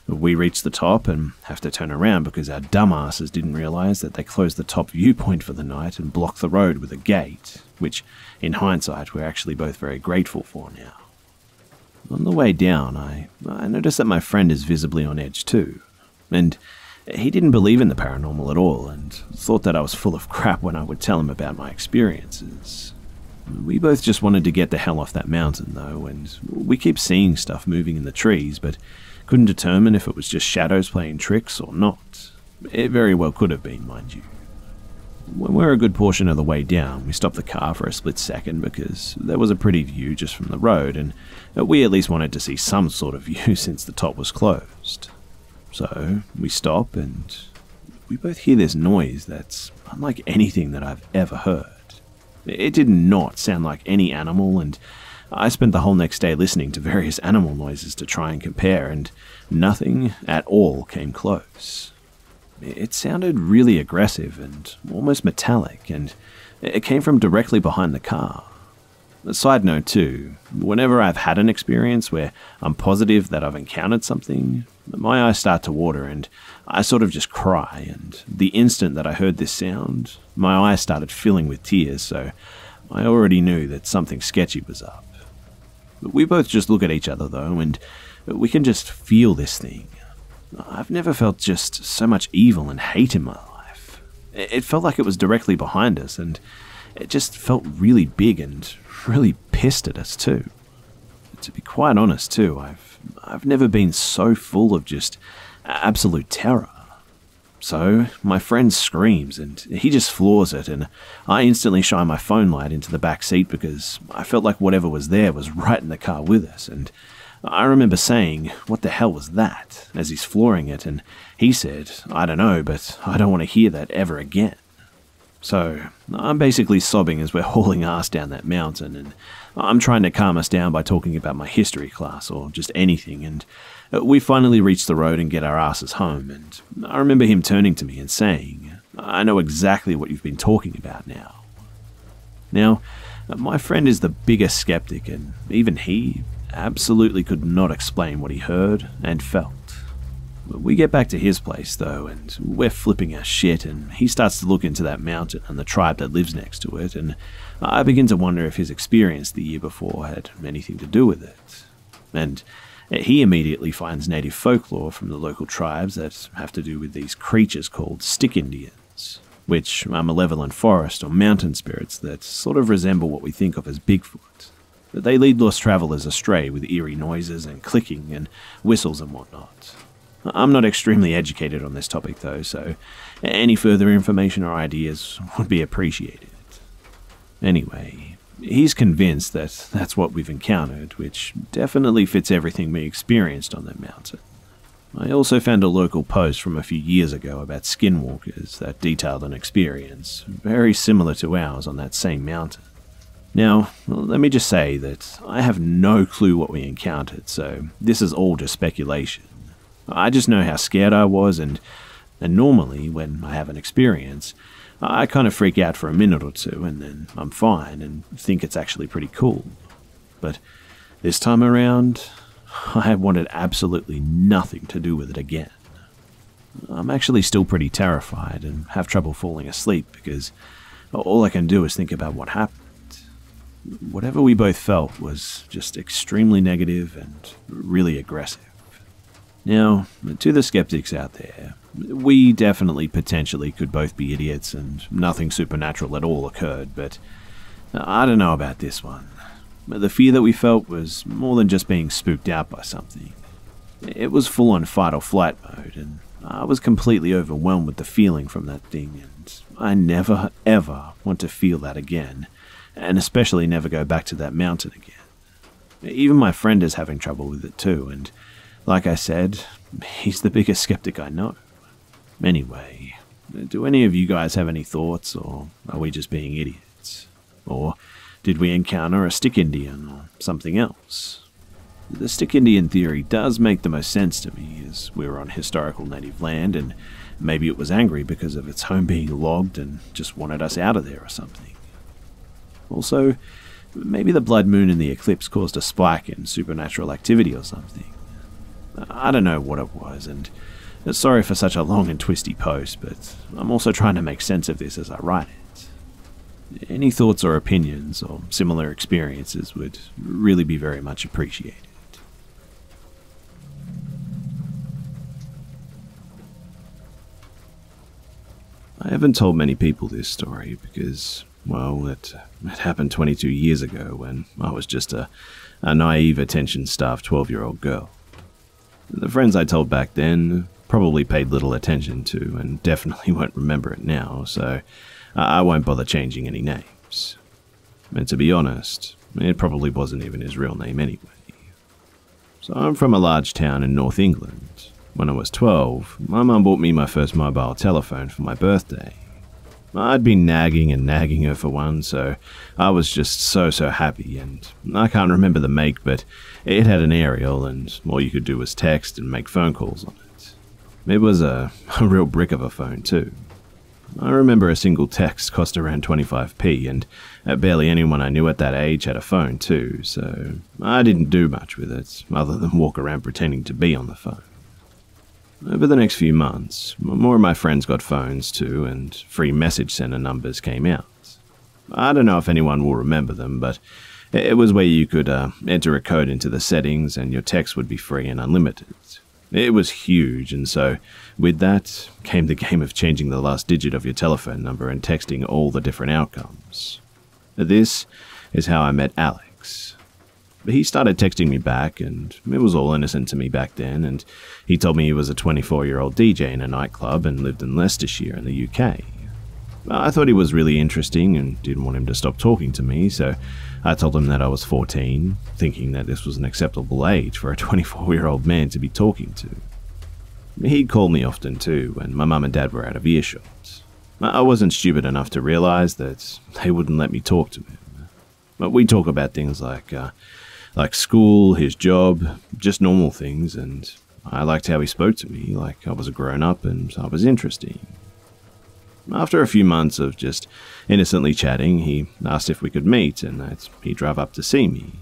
we reach the top and have to turn around because our dumbasses didn't realize that they closed the top viewpoint for the night and blocked the road with a gate, which, in hindsight, we're actually both very grateful for now. On the way down, I noticed that my friend is visibly on edge too, and he didn't believe in the paranormal at all and thought that I was full of crap when I would tell him about my experiences. We both just wanted to get the hell off that mountain though, and we keep seeing stuff moving in the trees, but couldn't determine if it was just shadows playing tricks or not. It very well could have been, mind you. When we were a good portion of the way down, we stopped the car for a split second because there was a pretty view just from the road, and we at least wanted to see some sort of view since the top was closed. So we stop and we both hear this noise that's unlike anything that I've ever heard. It did not sound like any animal, and I spent the whole next day listening to various animal noises to try and compare, and nothing at all came close. It sounded really aggressive and almost metallic, and it came from directly behind the car. A side note too, whenever I've had an experience where I'm positive that I've encountered something, my eyes start to water and I sort of just cry, and the instant that I heard this sound, my eyes started filling with tears, so I already knew that something sketchy was up. But we both just look at each other though, and we can just feel this thing. I've never felt just so much evil and hate in my life. It felt like it was directly behind us, and it just felt really big and really pissed at us too. To be quite honest too, I've never been so full of just absolute terror. So my friend screams and he just floors it, and I instantly shine my phone light into the back seat because I felt like whatever was there was right in the car with us, and I remember saying, "What the hell was that?" as he's flooring it, and he said, "I don't know, but I don't want to hear that ever again." So I'm basically sobbing as we're hauling ass down that mountain, and I'm trying to calm us down by talking about my history class or just anything, and we finally reach the road and get our asses home, and I remember him turning to me and saying, "I know exactly what you've been talking about now." Now, my friend is the biggest skeptic, and even he absolutely could not explain what he heard and felt. We get back to his place though, and we're flipping our shit, and he starts to look into that mountain and the tribe that lives next to it, and I begin to wonder if his experience the year before had anything to do with it. And he immediately finds native folklore from the local tribes that have to do with these creatures called stick Indians, which are malevolent forest or mountain spirits that sort of resemble what we think of as Bigfoot. They lead lost travelers astray with eerie noises and clicking and whistles and whatnot. I'm not extremely educated on this topic though, so any further information or ideas would be appreciated. Anyway, he's convinced that that's what we've encountered, which definitely fits everything we experienced on that mountain. I also found a local post from a few years ago about skinwalkers that detailed an experience very similar to ours on that same mountain. Now, let me just say that I have no clue what we encountered, so this is all just speculation. I just know how scared I was, and normally, when I have an experience, I kind of freak out for a minute or two, and then I'm fine and think it's actually pretty cool. But this time around, I wanted absolutely nothing to do with it again. I'm actually still pretty terrified and have trouble falling asleep because all I can do is think about what happened. Whatever we both felt was just extremely negative and really aggressive. Now, to the skeptics out there, we definitely potentially could both be idiots and nothing supernatural at all occurred, but I don't know about this one. The fear that we felt was more than just being spooked out by something. It was full-on fight or flight mode, and I was completely overwhelmed with the feeling from that thing, and I never, ever want to feel that again, and especially never go back to that mountain again. Even my friend is having trouble with it too, and like I said, he's the biggest skeptic I know. Anyway, do any of you guys have any thoughts, or are we just being idiots? Or did we encounter a stick Indian or something else? The stick Indian theory does make the most sense to me, as we were on historical native land, and maybe it was angry because of its home being logged and just wanted us out of there or something. Also, maybe the blood moon and the eclipse caused a spike in supernatural activity or something. I don't know what it was, and sorry for such a long and twisty post, but I'm also trying to make sense of this as I write it. Any thoughts or opinions or similar experiences would really be very much appreciated. I haven't told many people this story because, well, it happened 22 years ago when I was just a naive, attention-starved 12-year-old girl. The friends I told back then probably paid little attention to and definitely won't remember it now, so I won't bother changing any names. And to be honest, it probably wasn't even his real name anyway. So I'm from a large town in North England. When I was 12, my mum bought me my first mobile telephone for my birthday. I'd been nagging and nagging her for one, so I was just so happy, and I can't remember the make, but it had an aerial, and all you could do was text and make phone calls on it. It was a real brick of a phone too. I remember a single text cost around 25p, and barely anyone I knew at that age had a phone too, so I didn't do much with it, other than walk around pretending to be on the phone. Over the next few months, more of my friends got phones too, and free message sender numbers came out. I don't know if anyone will remember them, but it was where you could enter a code into the settings and your text would be free and unlimited. It was huge, and so with that came the game of changing the last digit of your telephone number and texting all the different outcomes. This is how I met Alex. He started texting me back, and it was all innocent to me back then, and he told me he was a 24-year-old DJ in a nightclub and lived in Leicestershire in the UK. I thought he was really interesting and didn't want him to stop talking to me, so I told him that I was 14, thinking that this was an acceptable age for a 24-year-old man to be talking to. He'd call me often too, when my mum and dad were out of earshot. I wasn't stupid enough to realize that they wouldn't let me talk to him. But we'd talk about things like school, his job, just normal things, and I liked how he spoke to me, like I was a grown-up and I was interesting. After a few months of just innocently chatting, he asked if we could meet and that he'd drive up to see me.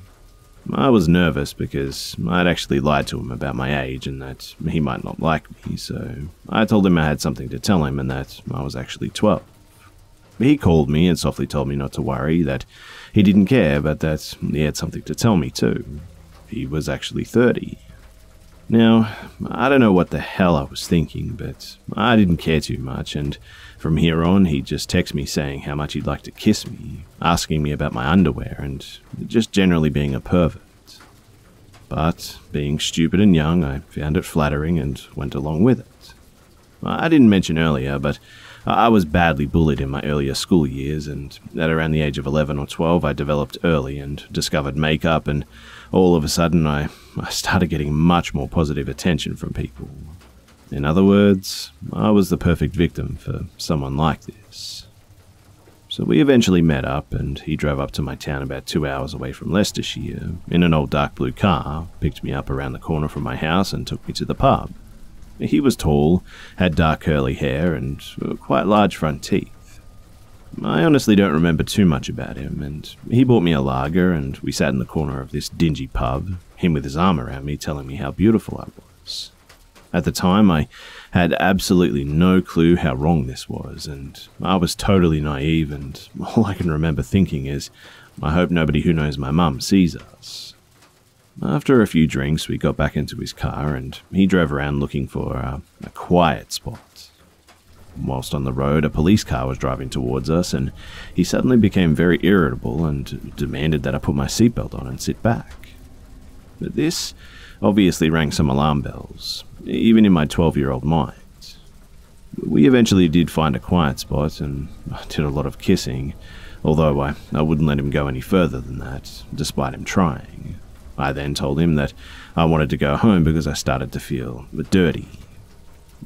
I was nervous because I'd actually lied to him about my age and that he might not like me, so I told him I had something to tell him and that I was actually 12. He called me and softly told me not to worry, that he didn't care, but that he had something to tell me too. He was actually 30. Now, I don't know what the hell I was thinking, but I didn't care too much, and from here on he'd just text me saying how much he'd like to kiss me, asking me about my underwear, and just generally being a pervert. But, being stupid and young, I found it flattering and went along with it. I didn't mention earlier, but I was badly bullied in my earlier school years, and at around the age of 11 or 12 I developed early and discovered makeup, and all of a sudden I started getting much more positive attention from people. In other words, I was the perfect victim for someone like this. So we eventually met up, and he drove up to my town about 2 hours away from Leicestershire in an old dark blue car, picked me up around the corner from my house and took me to the pub. He was tall, had dark curly hair, and quite large front teeth. I honestly don't remember too much about him, and he bought me a lager, and we sat in the corner of this dingy pub, him with his arm around me telling me how beautiful I was. At the time, I had absolutely no clue how wrong this was, and I was totally naive, and all I can remember thinking is, I hope nobody who knows my mum sees us. After a few drinks, we got back into his car, and he drove around looking for a quiet spot. Whilst on the road, a police car was driving towards us, and he suddenly became very irritable and demanded that I put my seatbelt on and sit back. But this obviously rang some alarm bells, even in my 12-year-old mind. We eventually did find a quiet spot, and I did a lot of kissing, although I wouldn't let him go any further than that, despite him trying. I then told him that I wanted to go home because I started to feel dirty.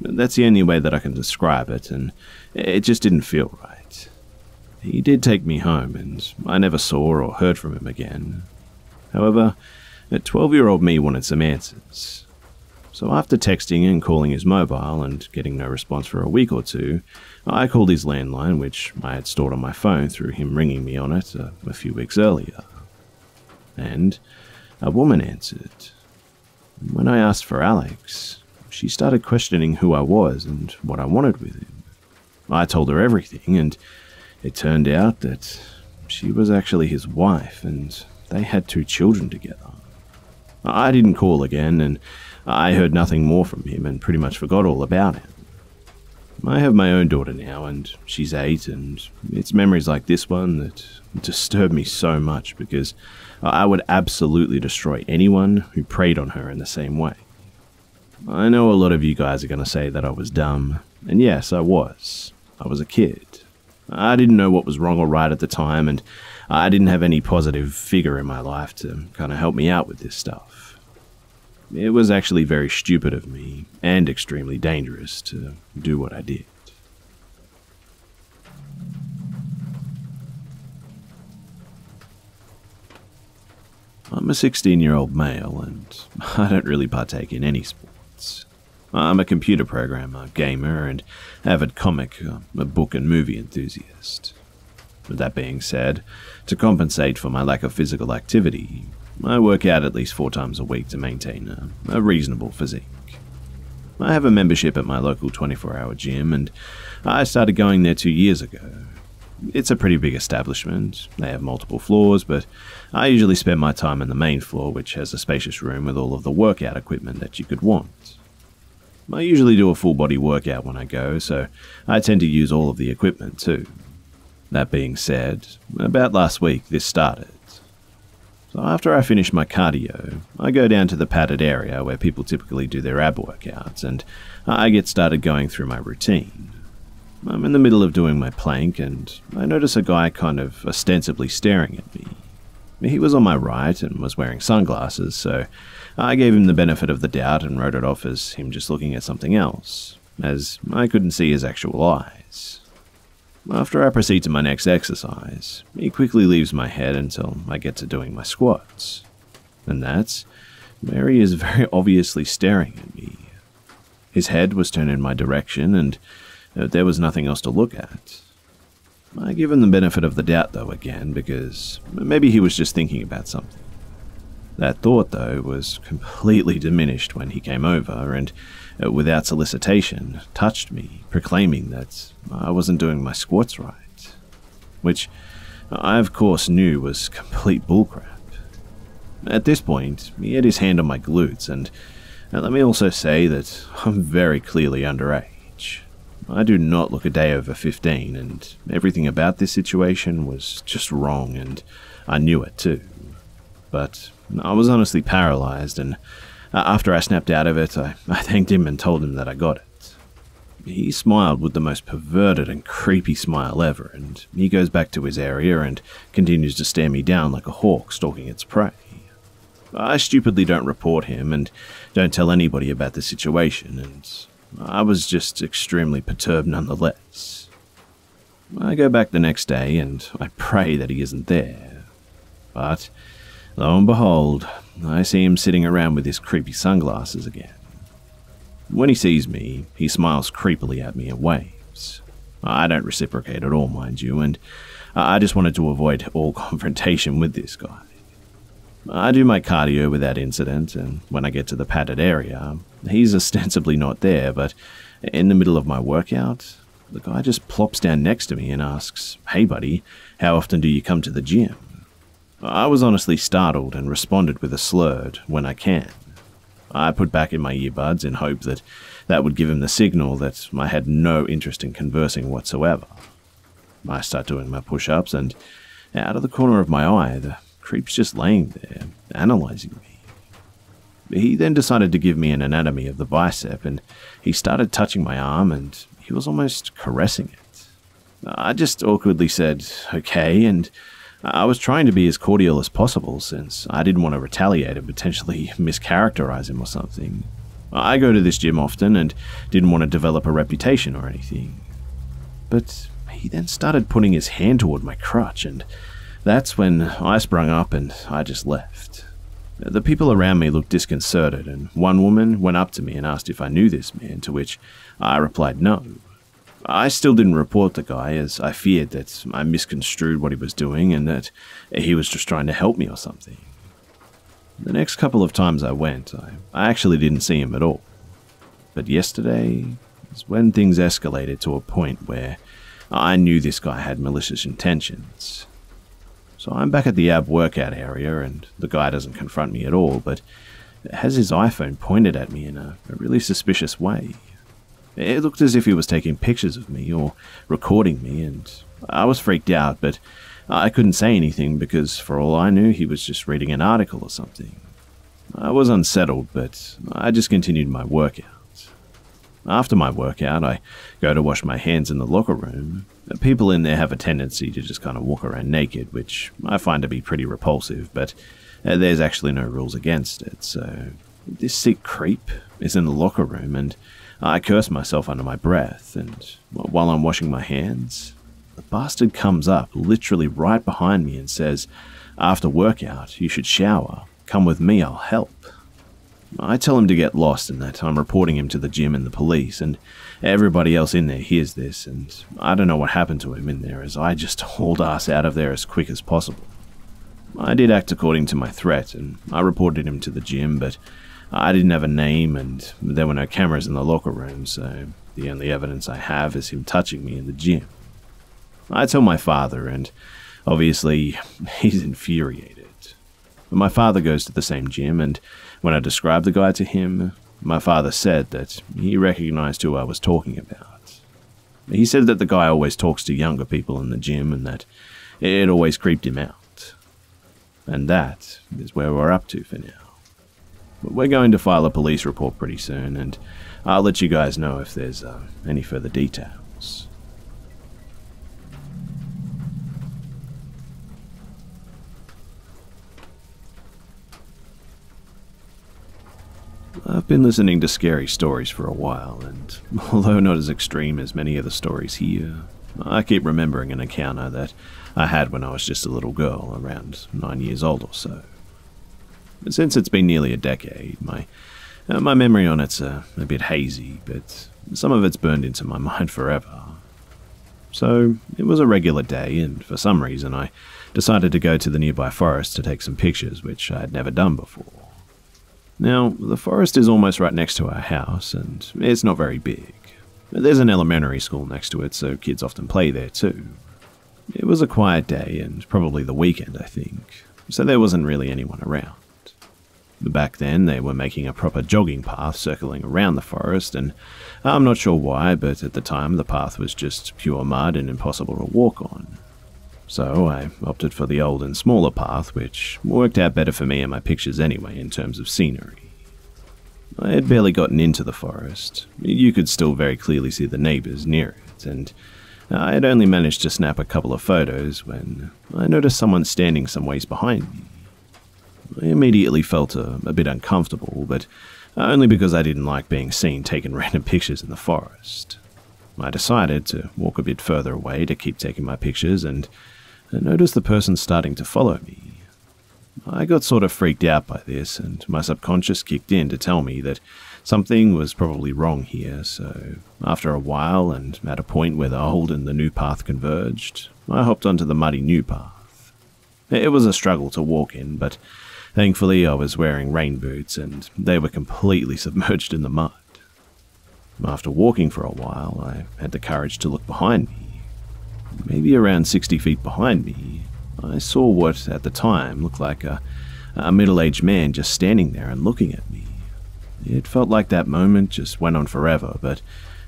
That's the only way that I can describe it, and it just didn't feel right. He did take me home, and I never saw or heard from him again. However, 12-year-old me wanted some answers. So after texting and calling his mobile and getting no response for a week or two, I called his landline, which I had stored on my phone through him ringing me on it a few weeks earlier. And a woman answered. When I asked for Alex, she started questioning who I was and what I wanted with him. I told her everything, and it turned out that she was actually his wife, and they had 2 children together. I didn't call again, and I heard nothing more from him and pretty much forgot all about him. I have my own daughter now, and she's 8, and it's memories like this one that disturb me so much because I would absolutely destroy anyone who preyed on her in the same way. I know a lot of you guys are going to say that I was dumb, and yes, I was. I was a kid. I didn't know what was wrong or right at the time, and I didn't have any positive figure in my life to kind of help me out with this stuff. It was actually very stupid of me, and extremely dangerous, to do what I did. I'm a 16-year-old male, and I don't really partake in any sports. I'm a computer programmer, gamer, and avid comic, book and movie enthusiast. With that being said, to compensate for my lack of physical activity, I work out at least 4 times a week to maintain a reasonable physique. I have a membership at my local 24-hour gym, and I started going there 2 years ago. It's a pretty big establishment. They have multiple floors, but I usually spend my time on the main floor, which has a spacious room with all of the workout equipment that you could want. I usually do a full-body workout when I go, so I tend to use all of the equipment too. That being said, about last week this started. So after I finish my cardio, I go down to the padded area where people typically do their ab workouts, and I get started going through my routine. I'm in the middle of doing my plank, and I notice a guy kind of ostensibly staring at me. He was on my right and was wearing sunglasses, so I gave him the benefit of the doubt and wrote it off as him just looking at something else, as I couldn't see his actual eyes. After I proceed to my next exercise, he quickly leaves my head until I get to doing my squats. And that's where he is very obviously staring at me. His head was turned in my direction, and there was nothing else to look at. I give him the benefit of the doubt, though, again, because maybe he was just thinking about something. That thought, though, was completely diminished when he came over and, without solicitation, touched me, proclaiming that I wasn't doing my squats right. Which I, of course, knew was complete bullcrap. At this point, he had his hand on my glutes, and let me also say that I'm very clearly underage. I do not look a day over 15, and everything about this situation was just wrong, and I knew it too. But I was honestly paralyzed, and after I snapped out of it, I thanked him and told him that I got it. He smiled with the most perverted and creepy smile ever, and he goes back to his area and continues to stare me down like a hawk stalking its prey. I stupidly don't report him and don't tell anybody about the situation, and I was just extremely perturbed nonetheless. I go back the next day and I pray that he isn't there. But, lo and behold, I see him sitting around with his creepy sunglasses again. When he sees me, he smiles creepily at me and waves. I don't reciprocate at all, mind you, and I just wanted to avoid all confrontation with this guy. I do my cardio without incident, and when I get to the padded area, he's ostensibly not there, but in the middle of my workout, the guy just plops down next to me and asks, "Hey buddy, how often do you come to the gym?" I was honestly startled and responded with a slurred, "When I can." I put back in my earbuds in hope that that would give him the signal that I had no interest in conversing whatsoever. I start doing my push-ups, and out of the corner of my eye, the creep's just laying there, analyzing me. He then decided to give me an anatomy of the bicep, and he started touching my arm, and he was almost caressing it. I just awkwardly said, "Okay," and I was trying to be as cordial as possible since I didn't want to retaliate and potentially mischaracterize him or something. I go to this gym often and didn't want to develop a reputation or anything. But he then started putting his hand toward my crotch, and that's when I sprung up and I just left. The people around me looked disconcerted, and one woman went up to me and asked if I knew this man, to which I replied no. I still didn't report the guy, as I feared that I misconstrued what he was doing and that he was just trying to help me or something. The next couple of times I went, I actually didn't see him at all. But yesterday is when things escalated to a point where I knew this guy had malicious intentions. So I'm back at the ab workout area, and the guy doesn't confront me at all, but has his iPhone pointed at me in a really suspicious way. It looked as if he was taking pictures of me or recording me, and I was freaked out, but I couldn't say anything because for all I knew he was just reading an article or something. I was unsettled, but I just continued my workout. After my workout, I go to wash my hands in the locker room. People in there have a tendency to just kind of walk around naked, which I find to be pretty repulsive, but there's actually no rules against it, so this sick creep is in the locker room, and I curse myself under my breath, and while I'm washing my hands, the bastard comes up literally right behind me and says, "After workout, you should shower. Come with me, I'll help." I tell him to get lost and that I'm reporting him to the gym and the police, and everybody else in there hears this, and I don't know what happened to him in there as I just hauled ass out of there as quick as possible. I did act according to my threat, and I reported him to the gym, but I didn't have a name and there were no cameras in the locker room, so the only evidence I have is him touching me in the gym. I tell my father, and obviously he's infuriated. But my father goes to the same gym, and when I described the guy to him, my father said that he recognized who I was talking about. He said that the guy always talks to younger people in the gym and that it always creeped him out. And that is where we're up to for now. But we're going to file a police report pretty soon, and I'll let you guys know if there's any further details. I've been listening to scary stories for a while, and although not as extreme as many of the stories here, I keep remembering an encounter that I had when I was just a little girl, around 9 years old or so. Since it's been nearly a decade, my memory on it's a bit hazy, but some of it's burned into my mind forever. So it was a regular day, and for some reason I decided to go to the nearby forest to take some pictures, which I had never done before. Now, the forest is almost right next to our house, and it's not very big. There's an elementary school next to it, so kids often play there too. It was a quiet day, and probably the weekend, I think, so there wasn't really anyone around. Back then, they were making a proper jogging path circling around the forest, and I'm not sure why, but at the time the path was just pure mud and impossible to walk on. So I opted for the old and smaller path, which worked out better for me and my pictures anyway in terms of scenery. I had barely gotten into the forest. You could still very clearly see the neighbors near it, and I had only managed to snap a couple of photos when I noticed someone standing some ways behind me. I immediately felt a bit uncomfortable, but only because I didn't like being seen taking random pictures in the forest. I decided to walk a bit further away to keep taking my pictures, and I noticed the person starting to follow me. I got sort of freaked out by this, and my subconscious kicked in to tell me that something was probably wrong here, so after a while, and at a point where the old and the new path converged, I hopped onto the muddy new path. It was a struggle to walk in, but thankfully I was wearing rain boots, and they were completely submerged in the mud. After walking for a while, I had the courage to look behind me. Maybe around 60 feet behind me, I saw what at the time looked like a middle-aged man just standing there and looking at me. It felt like that moment just went on forever, but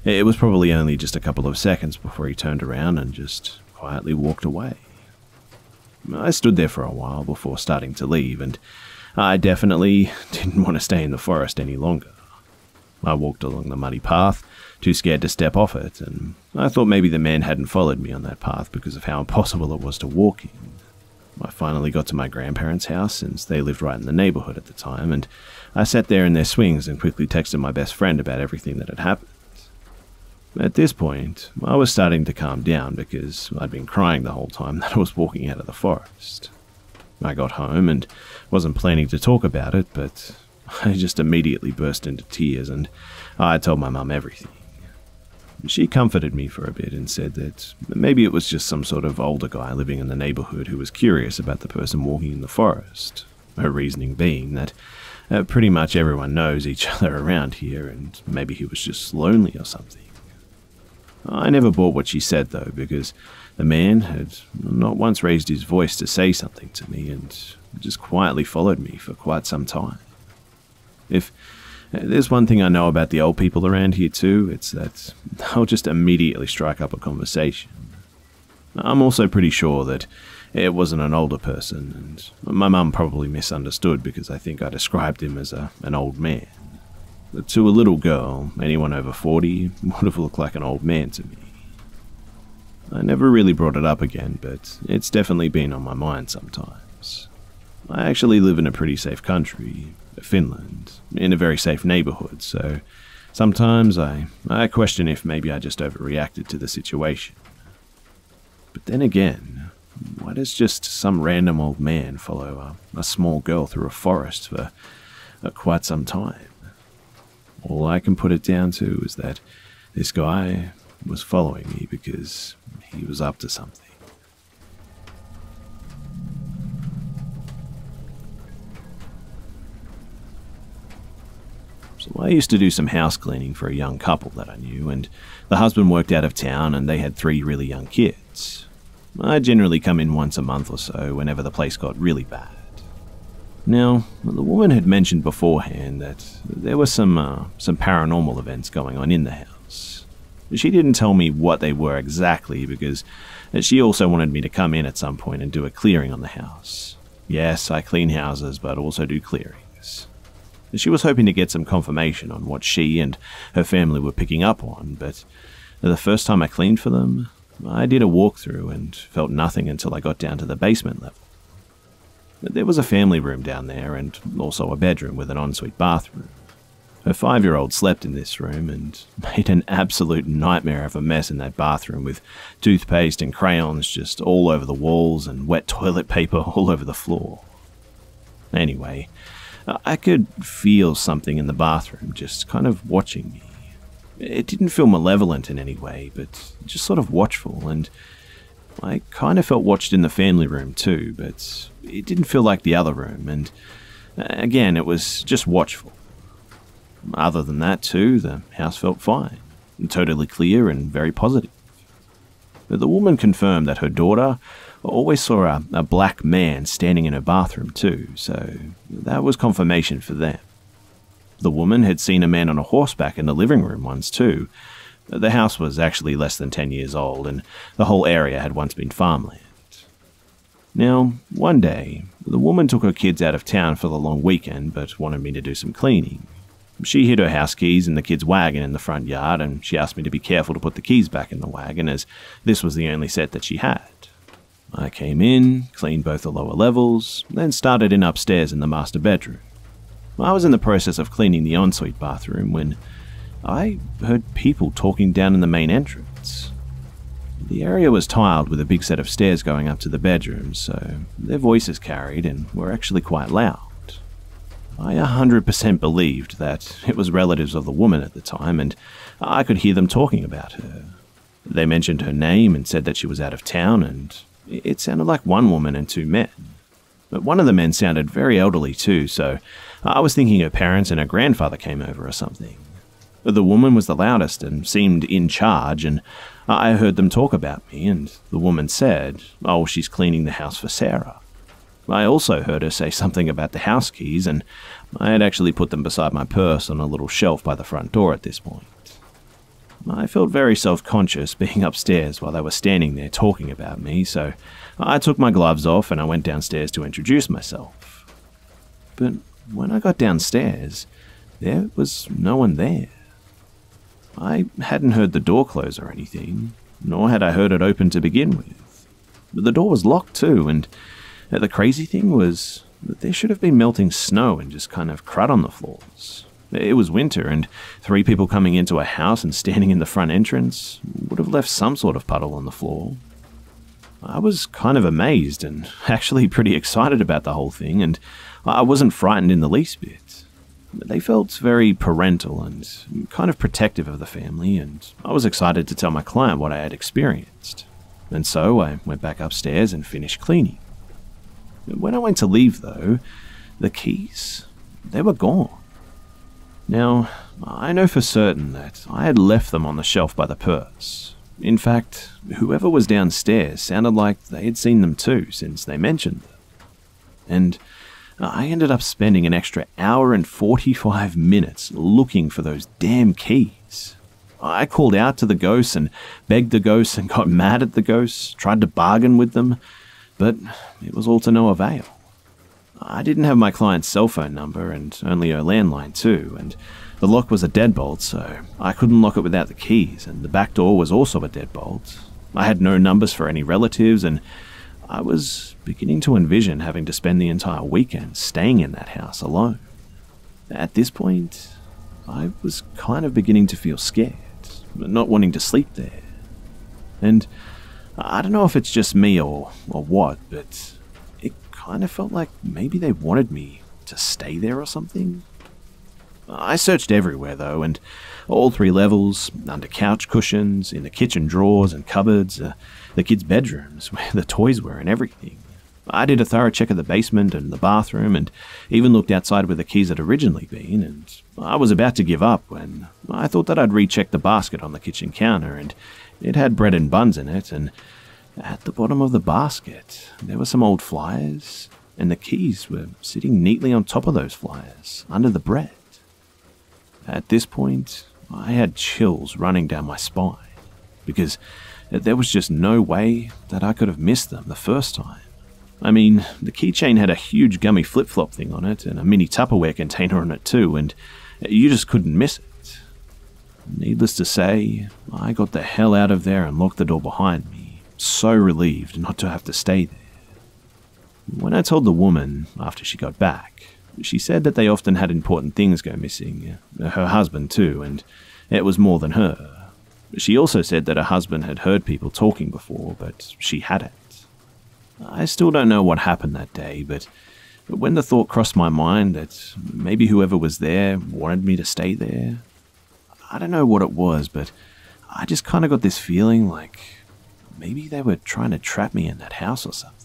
it was probably only just a couple of seconds before he turned around and just quietly walked away. I stood there for a while before starting to leave, and I definitely didn't want to stay in the forest any longer. I walked along the muddy path, too scared to step off it, and I thought maybe the man hadn't followed me on that path because of how impossible it was to walk in. I finally got to my grandparents' house, since they lived right in the neighborhood at the time, and I sat there in their swings and quickly texted my best friend about everything that had happened. At this point, I was starting to calm down because I'd been crying the whole time that I was walking out of the forest. I got home and wasn't planning to talk about it, but I just immediately burst into tears, and I told my mum everything. She comforted me for a bit and said that maybe it was just some sort of older guy living in the neighborhood who was curious about the person walking in the forest. Her reasoning being that pretty much everyone knows each other around here, and maybe he was just lonely or something. I never bought what she said though, because the man had not once raised his voice to say something to me and just quietly followed me for quite some time. If there's one thing I know about the old people around here too, it's that they'll just immediately strike up a conversation. I'm also pretty sure that it wasn't an older person, and my mum probably misunderstood because I think I described him as an old man. To a little girl, anyone over 40 would have looked like an old man to me. I never really brought it up again, but it's definitely been on my mind sometimes. I actually live in a pretty safe country, Finland, in a very safe neighborhood, so sometimes I question if maybe I just overreacted to the situation. But then again, why does just some random old man follow a small girl through a forest for quite some time? All I can put it down to is that this guy was following me because he was up to something. So I used to do some house cleaning for a young couple that I knew, and the husband worked out of town and they had 3 really young kids. I generally come in once a month or so whenever the place got really bad. Now, the woman had mentioned beforehand that there were some paranormal events going on in the house. She didn't tell me what they were exactly because she also wanted me to come in at some point and do a clearing on the house. Yes, I clean houses, but also do clearings. She was hoping to get some confirmation on what she and her family were picking up on, but the first time I cleaned for them, I did a walkthrough and felt nothing until I got down to the basement level. There was a family room down there and also a bedroom with an ensuite bathroom. Her 5-year-old slept in this room and made an absolute nightmare of a mess in that bathroom with toothpaste and crayons just all over the walls and wet toilet paper all over the floor. Anyway, I could feel something in the bathroom just kind of watching me. It didn't feel malevolent in any way, but just sort of watchful, and I kind of felt watched in the family room too, but it didn't feel like the other room, and again, it was just watchful. Other than that too, the house felt fine, totally clear and very positive. The woman confirmed that her daughter always saw a black man standing in her bathroom too, so that was confirmation for them. The woman had seen a man on a horseback in the living room once too. The house was actually less than 10 years old, and the whole area had once been farmland. Now, one day, the woman took her kids out of town for the long weekend, but wanted me to do some cleaning. She hid her house keys in the kids' wagon in the front yard, and she asked me to be careful to put the keys back in the wagon, as this was the only set that she had. I came in, cleaned both the lower levels, then started in upstairs in the master bedroom. I was in the process of cleaning the ensuite bathroom when I heard people talking down in the main entrance. The area was tiled with a big set of stairs going up to the bedrooms, so their voices carried and were actually quite loud. I 100% believed that it was relatives of the woman at the time, and I could hear them talking about her. They mentioned her name and said that she was out of town, and it sounded like one woman and 2 men. But one of the men sounded very elderly too, so I was thinking her parents and her grandfather came over or something. The woman was the loudest and seemed in charge, and I heard them talk about me, and the woman said, "Oh, she's cleaning the house for Sarah." I also heard her say something about the house keys, and I had actually put them beside my purse on a little shelf by the front door at this point. I felt very self-conscious being upstairs while they were standing there talking about me, so I took my gloves off and I went downstairs to introduce myself. But when I got downstairs, there was no one there. I hadn't heard the door close or anything, nor had I heard it open to begin with. But the door was locked too, and the crazy thing was that there should have been melting snow and just kind of crud on the floors. It was winter, and 3 people coming into a house and standing in the front entrance would have left some sort of puddle on the floor. I was kind of amazed and actually pretty excited about the whole thing, and I wasn't frightened in the least bit. They felt very parental and kind of protective of the family, and I was excited to tell my client what I had experienced. And so I went back upstairs and finished cleaning. When I went to leave, though, the keys, they were gone. Now, I know for certain that I had left them on the shelf by the purse. In fact, whoever was downstairs sounded like they had seen them too, since they mentioned them. And I ended up spending an extra hour and 45 minutes looking for those damn keys. I called out to the ghosts and begged the ghosts and got mad at the ghosts, tried to bargain with them, but it was all to no avail. I didn't have my client's cell phone number and only her landline too, and The lock was a deadbolt, so I couldn't lock it without the keys, and the back door was also a deadbolt. I had no numbers for any relatives, and I was beginning to envision having to spend the entire weekend staying in that house alone. At this point, I was kind of beginning to feel scared, not wanting to sleep there. And I don't know if it's just me or what, but it kind of felt like maybe they wanted me to stay there or something. I searched everywhere though, and all 3 levels, under couch cushions, in the kitchen drawers and cupboards, the kids' bedrooms, where the toys were and everything. I did a thorough check of the basement and the bathroom, and even looked outside where the keys had originally been, and I was about to give up when I thought that I'd recheck the basket on the kitchen counter, and it had bread and buns in it, and at the bottom of the basket there were some old flyers, and the keys were sitting neatly on top of those flyers, under the bread. At this point, I had chills running down my spine, because there was just no way that I could have missed them the first time. I mean, the keychain had a huge gummy flip-flop thing on it, and a mini Tupperware container on it too, and you just couldn't miss it. Needless to say, I got the hell out of there and locked the door behind me, so relieved not to have to stay there. When I told the woman, after she got back, she said that they often had important things go missing, her husband too, and it was more than her. She also said that her husband had heard people talking before, but she hadn't. I still don't know what happened that day, but when the thought crossed my mind that maybe whoever was there wanted me to stay there, I don't know what it was, but I just kind of got this feeling like maybe they were trying to trap me in that house or something.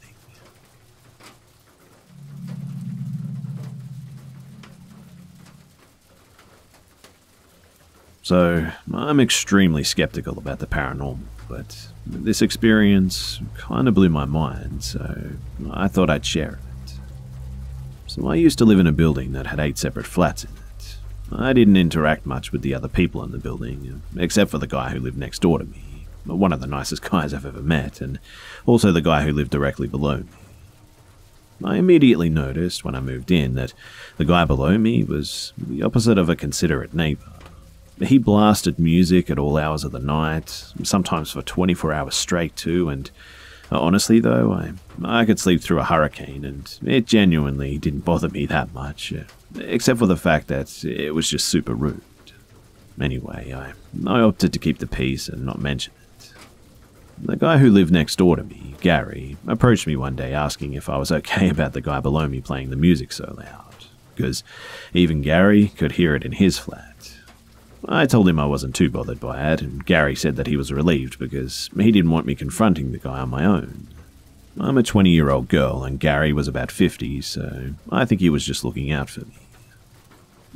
So, I'm extremely skeptical about the paranormal, but this experience kind of blew my mind, so I thought I'd share it. So I used to live in a building that had 8 separate flats in it. I didn't interact much with the other people in the building, except for the guy who lived next door to me, one of the nicest guys I've ever met, and also the guy who lived directly below me. I immediately noticed when I moved in that the guy below me was the opposite of a considerate neighbor. He blasted music at all hours of the night, sometimes for 24 hours straight too, and honestly though, I could sleep through a hurricane, and it genuinely didn't bother me that much, except for the fact that it was just super rude. Anyway, I opted to keep the peace and not mention it. The guy who lived next door to me, Gary, approached me one day asking if I was okay about the guy below me playing the music so loud, because even Gary could hear it in his flat. I told him I wasn't too bothered by it, and Gary said that he was relieved because he didn't want me confronting the guy on my own. I'm a 20-year-old girl, and Gary was about 50, so I think he was just looking out for me.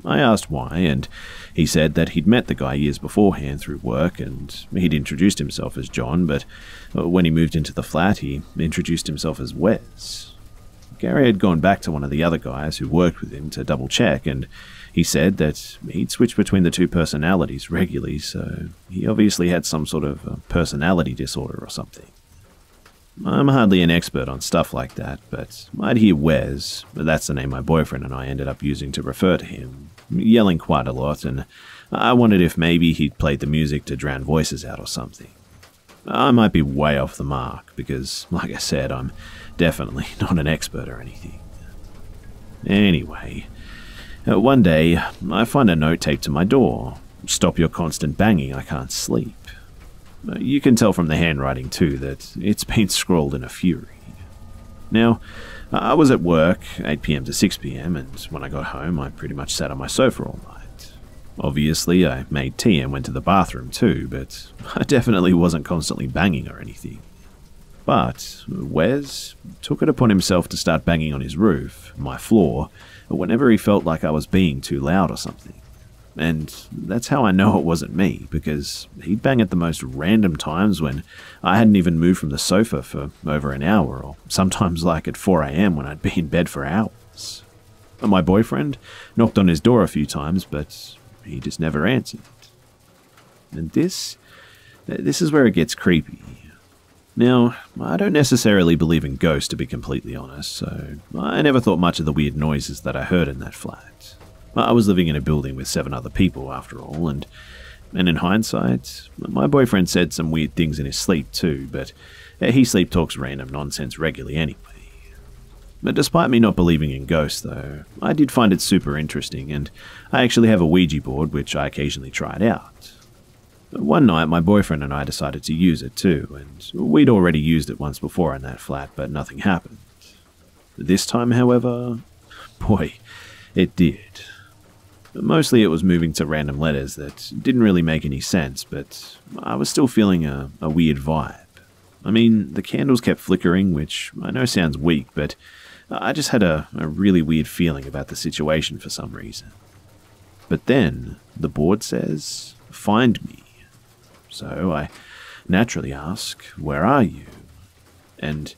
I asked why, and he said that he'd met the guy years beforehand through work, and he'd introduced himself as John, but when he moved into the flat, he introduced himself as Wes. Gary had gone back to one of the other guys who worked with him to double-check, and he said that he'd switch between the 2 personalities regularly, so he obviously had some sort of personality disorder or something. I'm hardly an expert on stuff like that, but I'd hear Wes, that's the name my boyfriend and I ended up using to refer to him, yelling quite a lot, and I wondered if maybe he'd played the music to drown voices out or something. I might be way off the mark, because, like I said, I'm definitely not an expert or anything. Anyway, one day, I find a note taped to my door. Stop your constant banging, I can't sleep. You can tell from the handwriting too that it's been scrawled in a fury. Now, I was at work, 8 PM to 6 PM, and when I got home I pretty much sat on my sofa all night. Obviously, I made tea and went to the bathroom too, but I definitely wasn't constantly banging or anything. But Wes took it upon himself to start banging on his roof, my floor, whenever he felt like I was being too loud or something. And that's how I know it wasn't me, because he'd bang at the most random times when I hadn't even moved from the sofa for over an hour, or sometimes like at 4 AM when I'd be in bed for hours. My boyfriend knocked on his door a few times, but he just never answered. And this is where it gets creepy. Now, I don't necessarily believe in ghosts, to be completely honest, so I never thought much of the weird noises that I heard in that flat. I was living in a building with 7 other people, after all, and in hindsight, my boyfriend said some weird things in his sleep too, but he sleep talks random nonsense regularly anyway. But despite me not believing in ghosts, though, I did find it super interesting, and I actually have a Ouija board which I occasionally tried out. One night, my boyfriend and I decided to use it too, and we'd already used it once before in that flat, but nothing happened. This time, however, boy, it did. Mostly it was moving to random letters that didn't really make any sense, but I was still feeling a weird vibe. I mean, the candles kept flickering, which I know sounds weak, but I just had a really weird feeling about the situation for some reason. But then, the board says, "Find me." So I naturally ask, "Where are you?" And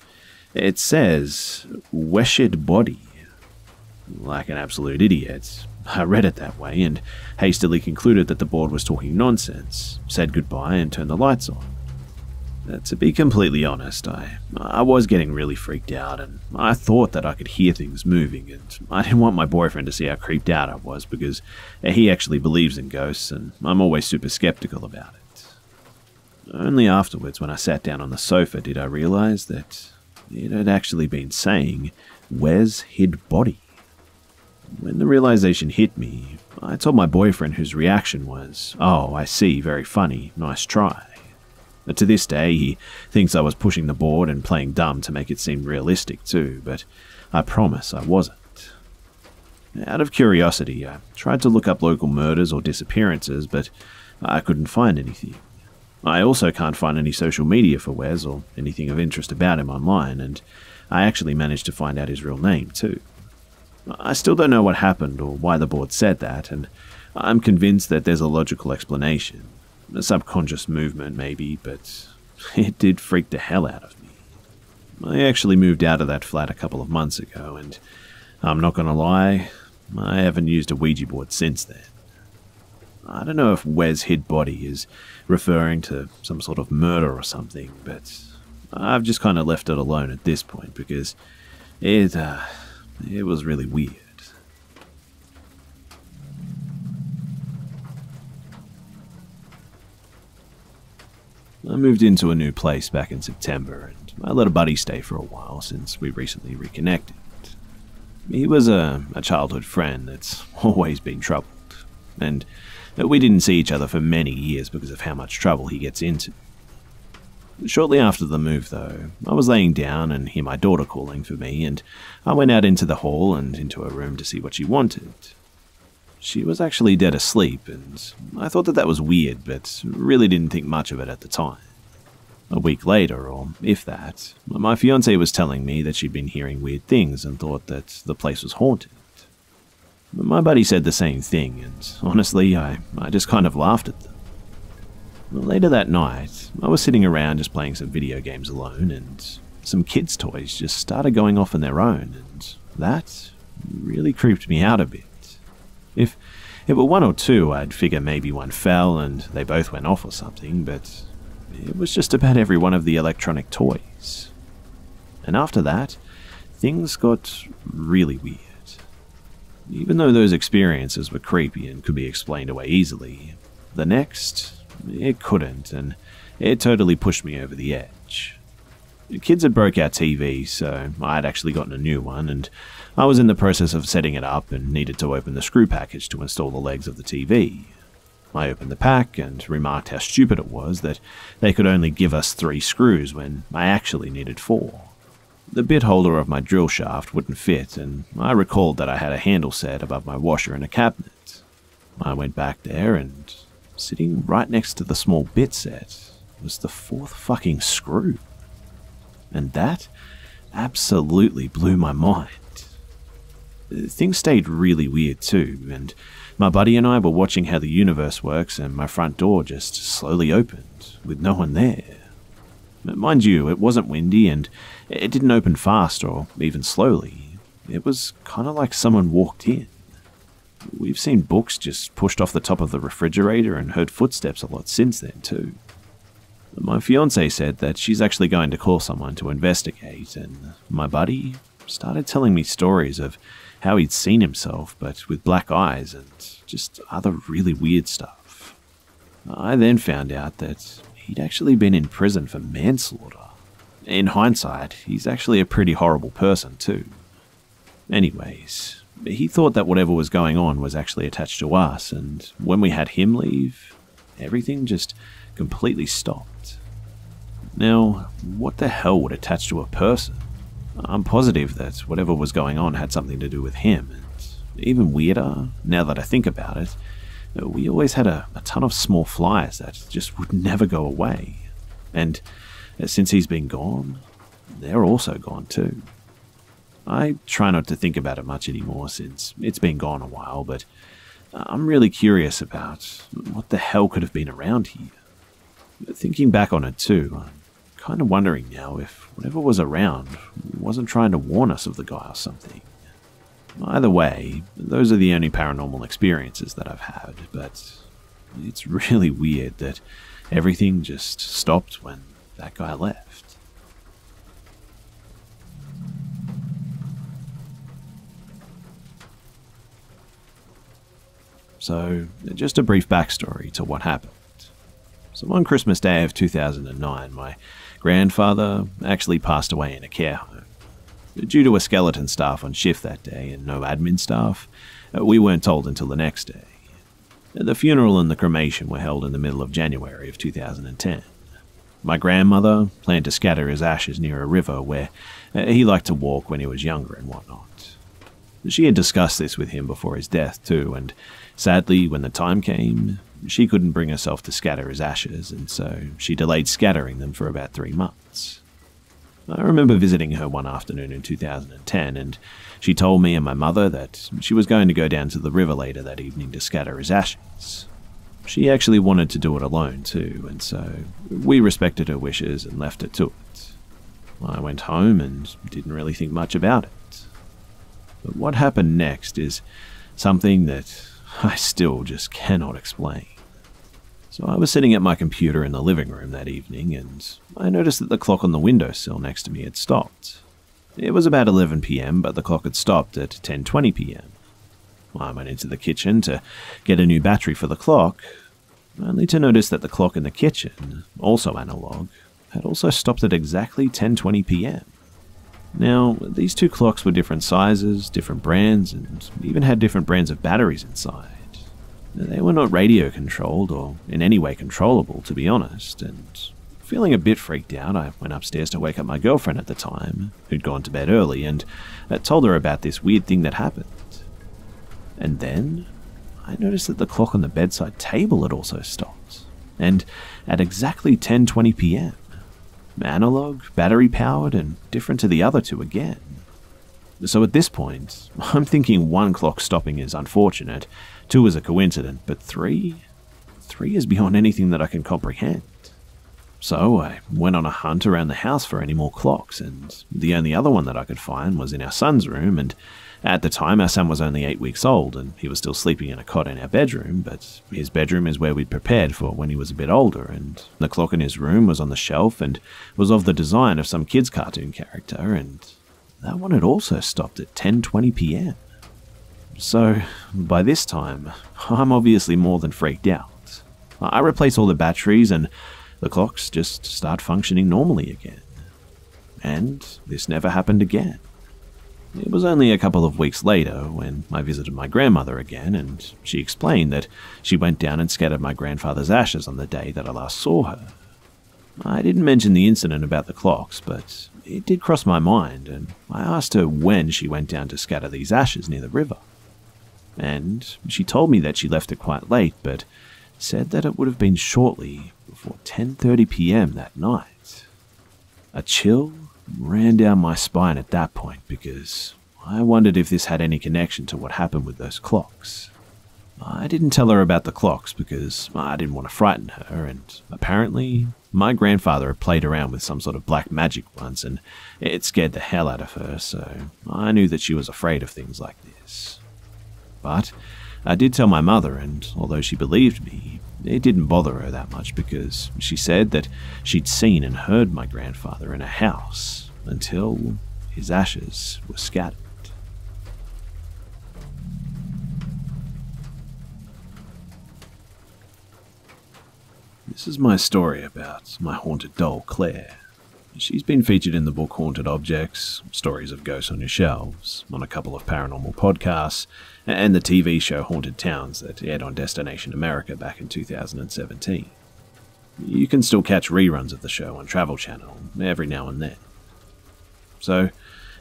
it says, "Weshed body." Like an absolute idiot, I read it that way and hastily concluded that the board was talking nonsense, said goodbye and turned the lights on. To be completely honest, I was getting really freaked out, and I thought that I could hear things moving, and I didn't want my boyfriend to see how creeped out I was because he actually believes in ghosts and I'm always super skeptical about it. Only afterwards, when I sat down on the sofa, did I realize that it had actually been saying, "Where's hid body?" When the realization hit me, I told my boyfriend, whose reaction was, "Oh, I see, very funny, nice try." To this day, he thinks I was pushing the board and playing dumb to make it seem realistic too, but I promise I wasn't. Out of curiosity, I tried to look up local murders or disappearances, but I couldn't find anything. I also can't find any social media for Wes or anything of interest about him online, and I actually managed to find out his real name too. I still don't know what happened or why the board said that, and I'm convinced that there's a logical explanation. A subconscious movement, maybe, but it did freak the hell out of me. I actually moved out of that flat a couple of months ago, and I'm not gonna lie, I haven't used a Ouija board since then. I don't know if Wes hid body is referring to some sort of murder or something, but I've just kind of left it alone at this point because it was really weird. I moved into a new place back in September, and I let a buddy stay for a while since we recently reconnected. He was a childhood friend that's always been troubled, and we didn't see each other for many years because of how much trouble he gets into. Shortly after the move, though, I was laying down and hear my daughter calling for me, and I went out into the hall and into her room to see what she wanted. She was actually dead asleep, and I thought that was weird, but really didn't think much of it at the time. A week later, or if that, my fiancée was telling me that she'd been hearing weird things and thought that the place was haunted. My buddy said the same thing, and honestly, I just kind of laughed at them. Later that night, I was sitting around just playing some video games alone, and some kids' toys just started going off on their own, and that really creeped me out a bit. If it were one or two, I'd figure maybe one fell and they both went off or something, but it was just about every one of the electronic toys. And after that, things got really weird. Even though those experiences were creepy and could be explained away easily, the next, it couldn't, and it totally pushed me over the edge. The kids had broke our TV, so I had actually gotten a new one, and I was in the process of setting it up and needed to open the screw package to install the legs of the TV. I opened the pack and remarked how stupid it was that they could only give us 3 screws when I actually needed 4. The bit holder of my drill shaft wouldn't fit, and I recalled that I had a handle set above my washer in a cabinet. I went back there, and sitting right next to the small bit set was the 4th fucking screw. And that absolutely blew my mind. Things stayed really weird too, and my buddy and I were watching how the universe works, and my front door just slowly opened, with no one there. Mind you, it wasn't windy, and it didn't open fast or even slowly. It was kind of like someone walked in. We've seen books just pushed off the top of the refrigerator and heard footsteps a lot since then too. My fiancée said that she's actually going to call someone to investigate, and my buddy started telling me stories of how he'd seen himself, but with black eyes and just other really weird stuff. I then found out that he'd actually been in prison for manslaughter. In hindsight, he's actually a pretty horrible person too. Anyways, he thought that whatever was going on was actually attached to us, and when we had him leave, everything just completely stopped. Now, what the hell would attach to a person? I'm positive that whatever was going on had something to do with him, and even weirder, now that I think about it, we always had a ton of small flies that just would never go away. And since he's been gone, they're also gone too. I try not to think about it much anymore since it's been gone a while, but I'm really curious about what the hell could have been around here. Thinking back on it too, I'm kind of wondering now if whatever was around wasn't trying to warn us of the guy or something. Either way, those are the only paranormal experiences that I've had, but it's really weird that everything just stopped when that guy left. So, just a brief backstory to what happened. So on Christmas Day of 2009, my grandfather actually passed away in a care home. Due to a skeleton staff on shift that day and no admin staff, we weren't told until the next day. The funeral and the cremation were held in the middle of January of 2010. My grandmother planned to scatter his ashes near a river where he liked to walk when he was younger and whatnot. She had discussed this with him before his death too, and sadly, when the time came, she couldn't bring herself to scatter his ashes, and so she delayed scattering them for about 3 months. I remember visiting her one afternoon in 2010, and she told me and my mother that she was going to go down to the river later that evening to scatter his ashes. She actually wanted to do it alone too, and so we respected her wishes and left her to it. I went home and didn't really think much about it. But what happened next is something that I still just cannot explain. So I was sitting at my computer in the living room that evening, and I noticed that the clock on the windowsill next to me had stopped. It was about 11 PM, but the clock had stopped at 10:20 PM. I went into the kitchen to get a new battery for the clock, only to notice that the clock in the kitchen, also analog, had also stopped at exactly 10:20 PM. Now, these two clocks were different sizes, different brands, and even had different brands of batteries inside. They were not radio controlled or in any way controllable, to be honest, and feeling a bit freaked out, I went upstairs to wake up my girlfriend at the time, who'd gone to bed early, and told her about this weird thing that happened. And then I noticed that the clock on the bedside table had also stopped, and at exactly 10:20 PM. Analog, battery-powered, and different to the other two again. So at this point, I'm thinking 1 clock stopping is unfortunate, 2 is a coincidence, but 3 is beyond anything that I can comprehend. So I went on a hunt around the house for any more clocks, and the only other one that I could find was in our son's room, and at the time our son was only 8 weeks old, and he was still sleeping in a cot in our bedroom, but his bedroom is where we'd prepared for when he was a bit older, and the clock in his room was on the shelf and was of the design of some kid's cartoon character, and that one had also stopped at 10:20 PM. So, by this time, I'm obviously more than freaked out. I replace all the batteries and the clocks just start functioning normally again. And this never happened again. It was only a couple of weeks later when I visited my grandmother again, and she explained that she went down and scattered my grandfather's ashes on the day that I last saw her. I didn't mention the incident about the clocks, but it did cross my mind, and I asked her when she went down to scatter these ashes near the river. And she told me that she left it quite late, but said that it would have been shortly before 10:30 PM that night. A chill ran down my spine at that point because I wondered if this had any connection to what happened with those clocks. I didn't tell her about the clocks because I didn't want to frighten her, and apparently my grandfather had played around with some sort of black magic once and it scared the hell out of her, so I knew that she was afraid of things like this. But I did tell my mother, and although she believed me, it didn't bother her that much because she said that she'd seen and heard my grandfather in a house until his ashes were scattered. This is my story about my haunted doll, Claire. She's been featured in the book Haunted Objects, Stories of Ghosts on Your Shelves, on a couple of paranormal podcasts, and the TV show Haunted Towns that aired on Destination America back in 2017. You can still catch reruns of the show on Travel Channel every now and then. So,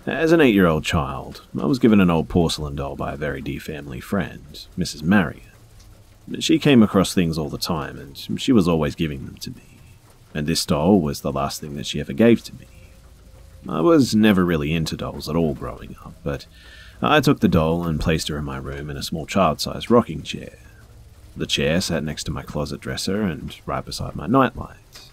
as an 8-year-old child, I was given an old porcelain doll by a very dear family friend, Mrs. Marion. She came across things all the time, and she was always giving them to me. And this doll was the last thing that she ever gave to me. I was never really into dolls at all growing up, but I took the doll and placed her in my room in a small child-sized rocking chair. The chair sat next to my closet dresser and right beside my nightlight.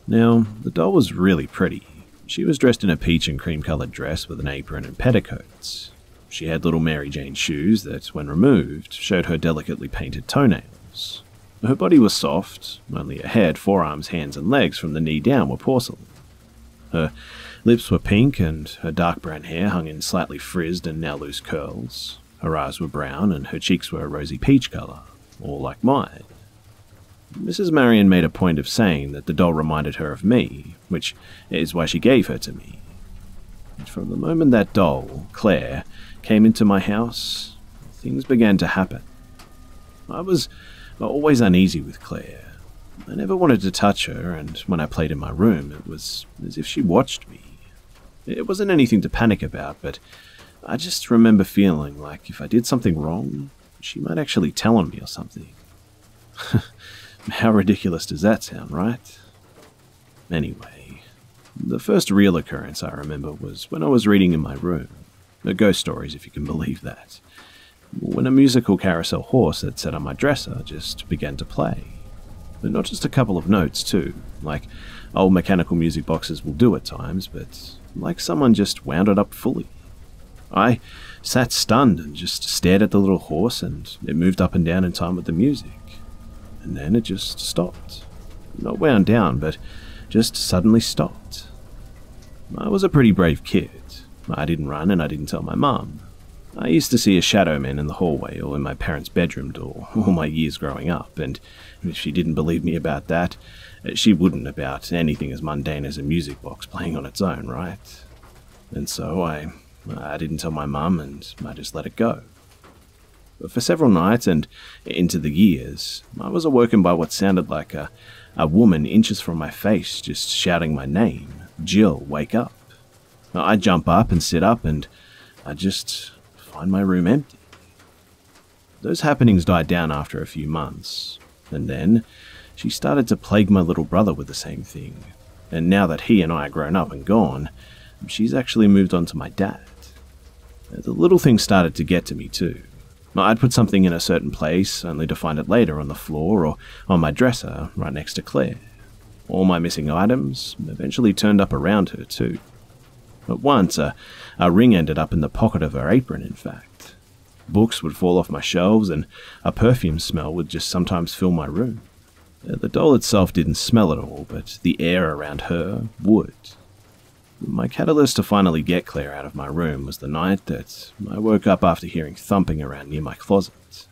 Now, the doll was really pretty. She was dressed in a peach and cream-coloured dress with an apron and petticoats. She had little Mary Jane shoes that, when removed, showed her delicately painted toenails. Her body was soft, only her head, forearms, hands and legs from the knee down were porcelain. Her lips were pink and her dark brown hair hung in slightly frizzed and now loose curls. Her eyes were brown and her cheeks were a rosy peach colour, all like mine. Mrs. Marion made a point of saying that the doll reminded her of me, which is why she gave her to me. And from the moment that doll, Claire, came into my house, things began to happen. I was always uneasy with Claire. I never wanted to touch her, and when I played in my room, it was as if she watched me. It wasn't anything to panic about, but I just remember feeling like if I did something wrong, she might actually tell on me or something. How ridiculous does that sound, right? Anyway, the first real occurrence I remember was when I was reading in my room. Ghost stories, if you can believe that. When a musical carousel horse that sat on my dresser just began to play. But not just a couple of notes too, like old mechanical music boxes will do at times, but like someone just wound it up fully. I sat stunned and just stared at the little horse, and it moved up and down in time with the music. And then it just stopped. Not wound down, but just suddenly stopped. I was a pretty brave kid. I didn't run and I didn't tell my mum. I used to see a shadow man in the hallway or in my parents' bedroom door all my years growing up, and if she didn't believe me about that, she wouldn't about anything as mundane as a music box playing on its own, right? And so I didn't tell my mum, and I just let it go. But for several nights and into the years, I was awoken by what sounded like a woman inches from my face just shouting my name, "Jill, wake up." I'd jump up and sit up, and I'd just find my room empty. Those happenings died down after a few months, and then she started to plague my little brother with the same thing. And now that he and I are grown up and gone, she's actually moved on to my dad. The little things started to get to me too. I'd put something in a certain place, only to find it later on the floor or on my dresser right next to Claire. All my missing items eventually turned up around her too. At once, a ring ended up in the pocket of her apron, in fact. Books would fall off my shelves, and a perfume smell would just sometimes fill my room. The doll itself didn't smell at all, but the air around her would. My catalyst to finally get Claire out of my room was the night that I woke up after hearing thumping around near my closet.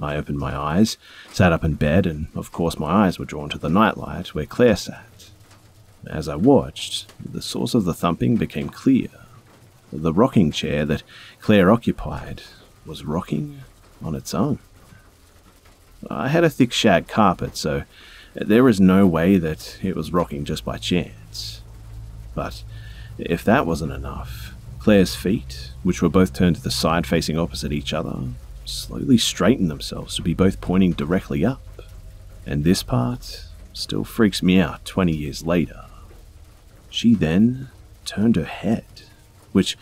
I opened my eyes, sat up in bed, and of course my eyes were drawn to the nightlight where Claire sat. As I watched, the source of the thumping became clear. The rocking chair that Claire occupied was rocking on its own. I had a thick shag carpet, so there was no way that it was rocking just by chance. But if that wasn't enough, Claire's feet, which were both turned to the side facing opposite each other, slowly straightened themselves to be both pointing directly up. And this part still freaks me out 20 years later. She then turned her head, which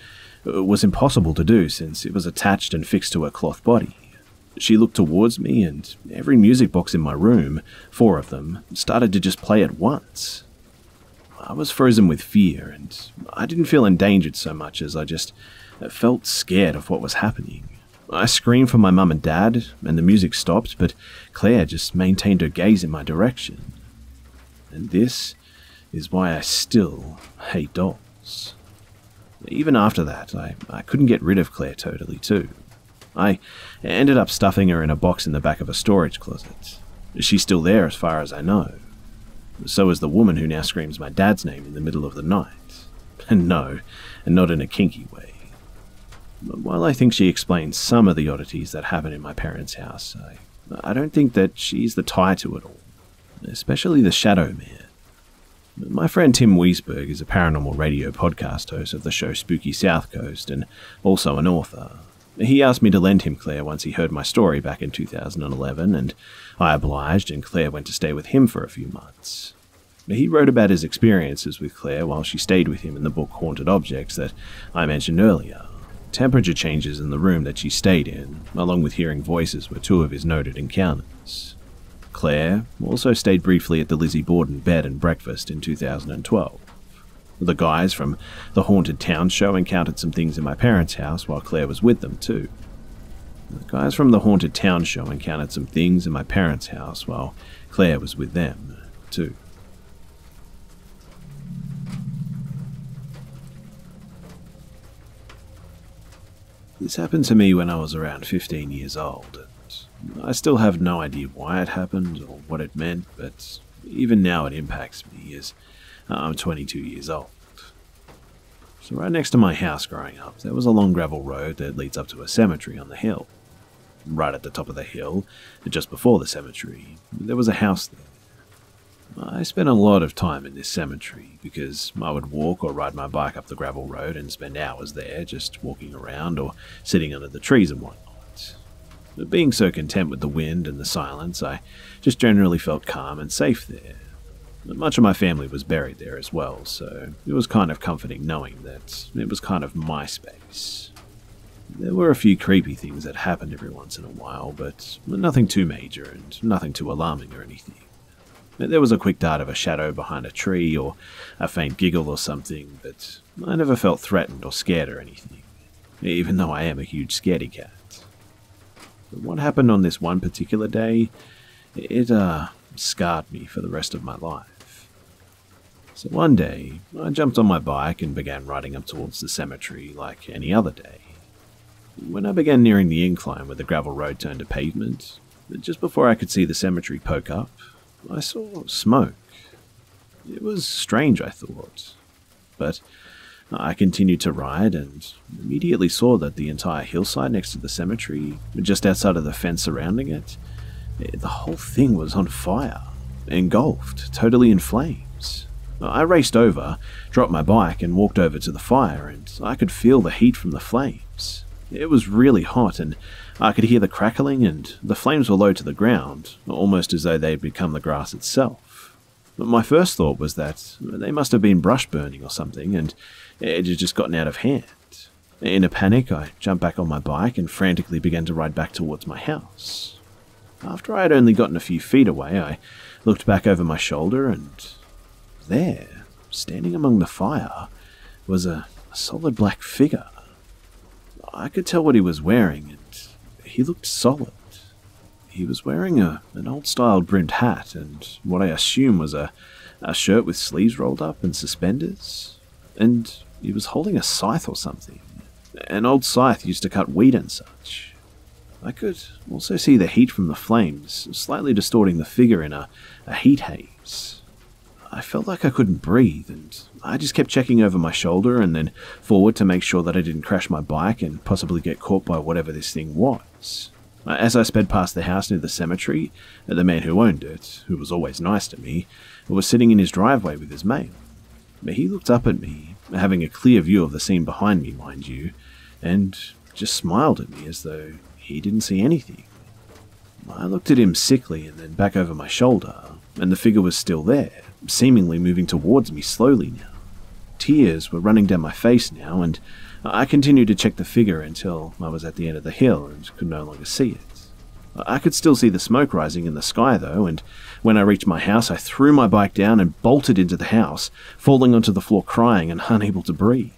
was impossible to do since it was attached and fixed to her cloth body. She looked towards me, and every music box in my room, 4 of them, started to just play at once. I was frozen with fear, and I didn't feel endangered so much as I just felt scared of what was happening. I screamed for my mum and dad, and the music stopped, but Claire just maintained her gaze in my direction. And this is why I still hate dolls. Even after that, I couldn't get rid of Claire totally too. I ended up stuffing her in a box in the back of a storage closet. She's still there as far as I know. So is the woman who now screams my dad's name in the middle of the night. And no, and not in a kinky way. But while I think she explains some of the oddities that happen in my parents' house, I don't think that she's the tie to it all, especially the Shadow Man. My friend Tim Wiesberg is a paranormal radio podcast host of the show Spooky South Coast and also an author. He asked me to lend him Claire once he heard my story back in 2011, and I obliged, and Claire went to stay with him for a few months. He wrote about his experiences with Claire while she stayed with him in the book Haunted Objects that I mentioned earlier. Temperature changes in the room that she stayed in, along with hearing voices, were two of his noted encounters. Claire also stayed briefly at the Lizzie Borden bed and breakfast in 2012. The guys from the Haunted Town show encountered some things in my parents' house while Claire was with them too. The guys from the Haunted Town show encountered some things in my parents' house while Claire was with them too. This happened to me when I was around 15 years old, and I still have no idea why it happened or what it meant, but even now it impacts me as I'm 22 years old. So right next to my house growing up, there was a long gravel road that leads up to a cemetery on the hill. Right at the top of the hill, just before the cemetery, there was a house there. I spent a lot of time in this cemetery because I would walk or ride my bike up the gravel road and spend hours there just walking around or sitting under the trees and whatnot. But being so content with the wind and the silence, I just generally felt calm and safe there. But much of my family was buried there as well, so it was kind of comforting knowing that it was kind of my space. There were a few creepy things that happened every once in a while, but nothing too major and nothing too alarming or anything. There was a quick dart of a shadow behind a tree or a faint giggle or something, but I never felt threatened or scared or anything, even though I am a huge scaredy cat. But what happened on this one particular day, it scarred me for the rest of my life. So one day, I jumped on my bike and began riding up towards the cemetery like any other day. When I began nearing the incline where the gravel road turned to pavement, just before I could see the cemetery poke up, I saw smoke. It was strange, I thought. But I continued to ride and immediately saw that the entire hillside next to the cemetery, just outside of the fence surrounding it, the whole thing was on fire, engulfed, totally in flames. I raced over, dropped my bike and walked over to the fire, and I could feel the heat from the flames. It was really hot, and I could hear the crackling, and the flames were low to the ground, almost as though they had become the grass itself. But my first thought was that they must have been brush burning or something, and it had just gotten out of hand. In a panic, I jumped back on my bike and frantically began to ride back towards my house. After I had only gotten a few feet away, I looked back over my shoulder, and there, standing among the fire, was a solid black figure. I could tell what he was wearing, and he looked solid. He was wearing an old-style brimmed hat, and what I assume was a shirt with sleeves rolled up and suspenders, and he was holding a scythe or something. An old scythe used to cut wheat and such. I could also see the heat from the flames, slightly distorting the figure in a heat haze. I felt like I couldn't breathe, and I just kept checking over my shoulder and then forward to make sure that I didn't crash my bike and possibly get caught by whatever this thing was. As I sped past the house near the cemetery, the man who owned it, who was always nice to me, was sitting in his driveway with his mail. He looked up at me, having a clear view of the scene behind me, mind you, and just smiled at me as though he didn't see anything. I looked at him sickly and then back over my shoulder, and the figure was still there, seemingly moving towards me slowly now. Tears were running down my face now, and I continued to check the figure until I was at the end of the hill and could no longer see it. I could still see the smoke rising in the sky though, and when I reached my house I threw my bike down and bolted into the house, falling onto the floor crying and unable to breathe.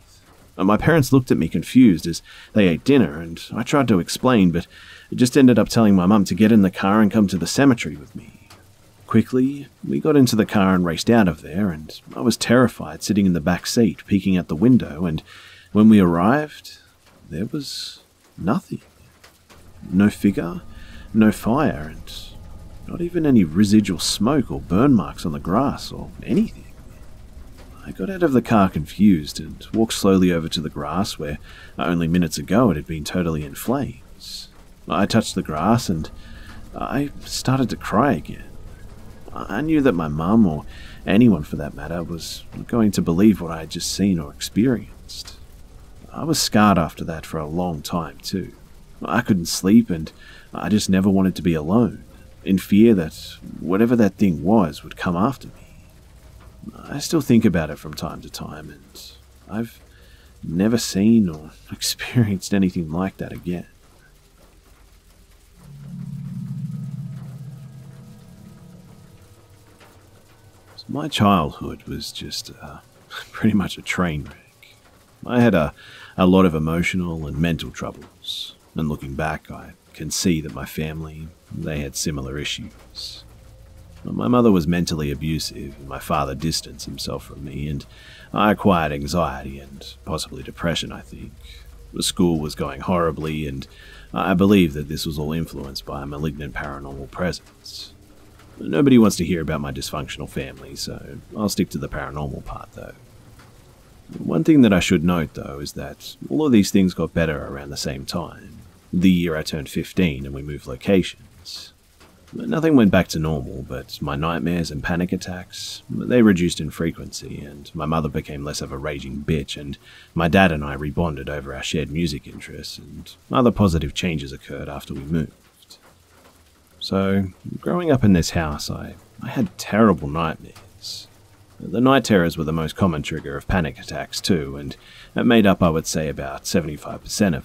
My parents looked at me confused as they ate dinner, and I tried to explain, but just ended up telling my mum to get in the car and come to the cemetery with me. Quickly, we got into the car and raced out of there, and I was terrified sitting in the back seat, peeking out the window, and when we arrived, there was nothing. No figure, no fire, and Not even any residual smoke or burn marks on the grass or anything. I got out of the car confused and walked slowly over to the grass where only minutes ago it had been totally in flames. I touched the grass and I started to cry again. I knew that my mum, or anyone for that matter, was not going to believe what I had just seen or experienced. I was scarred after that for a long time too. I couldn't sleep and I just never wanted to be alone, in fear that whatever that thing was would come after me. I still think about it from time to time, and I've never seen or experienced anything like that again. So my childhood was just pretty much a train wreck. I had a lot of emotional and mental troubles, and looking back, I can see that my family, they had similar issues. My mother was mentally abusive, and my father distanced himself from me, and I acquired anxiety and possibly depression, I think. The school was going horribly, and I believe that this was all influenced by a malignant paranormal presence. Nobody wants to hear about my dysfunctional family, so I'll stick to the paranormal part, though. One thing that I should note, though, is that all of these things got better around the same time, the year I turned 15 and we moved locations. Nothing went back to normal, but my nightmares and panic attacks, they reduced in frequency, and my mother became less of a raging bitch, and my dad and I rebonded over our shared music interests, and other positive changes occurred after we moved. So, growing up in this house, I had terrible nightmares. The night terrors were the most common trigger of panic attacks too, and it made up, I would say, about 75% of them.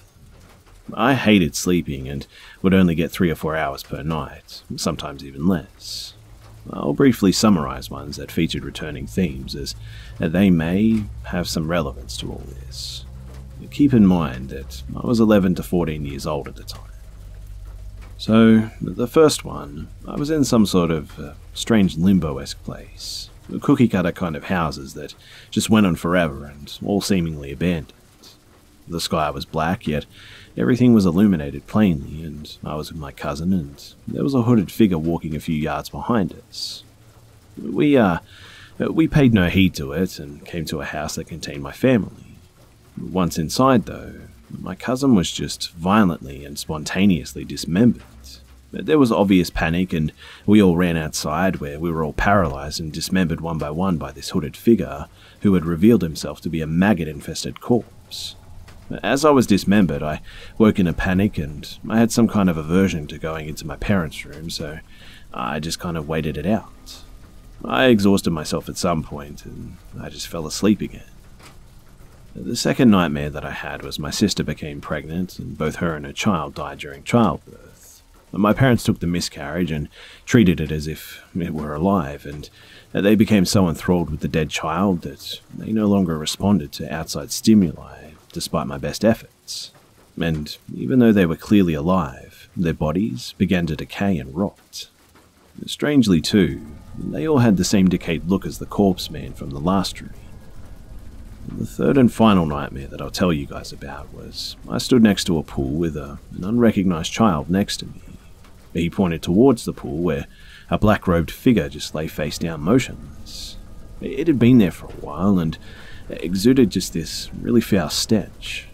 I hated sleeping and would only get 3 or 4 hours per night, sometimes even less. I'll briefly summarize ones that featured returning themes, as they may have some relevance to all this. Keep in mind that I was 11 to 14 years old at the time. So, the first one, I was in some sort of strange limbo-esque place. Cookie-cutter kind of houses that just went on forever and all seemingly abandoned. The sky was black, yet everything was illuminated plainly, and I was with my cousin, and there was a hooded figure walking a few yards behind us. We paid no heed to it and came to a house that contained my family. Once inside, though, my cousin was just violently and spontaneously dismembered. There was obvious panic, and we all ran outside, where we were all paralyzed and dismembered one by this hooded figure, who had revealed himself to be a maggot-infested corpse. As I was dismembered, I woke in a panic, and I had some kind of aversion to going into my parents' room, so I just kind of waited it out. I exhausted myself at some point, and I just fell asleep again. The second nightmare that I had was my sister became pregnant, and both her and her child died during childbirth. My parents took the miscarriage and treated it as if it were alive, and they became so enthralled with the dead child that they no longer responded to outside stimuli, despite my best efforts. And even though they were clearly alive, their bodies began to decay and rot. Strangely too, they all had the same decayed look as the corpse man from the last dream. The third and final nightmare that I'll tell you guys about was I stood next to a pool with an unrecognized child next to me. He pointed towards the pool where a black-robed figure just lay face down motionless. It had been there for a while and exuded just this really foul stench.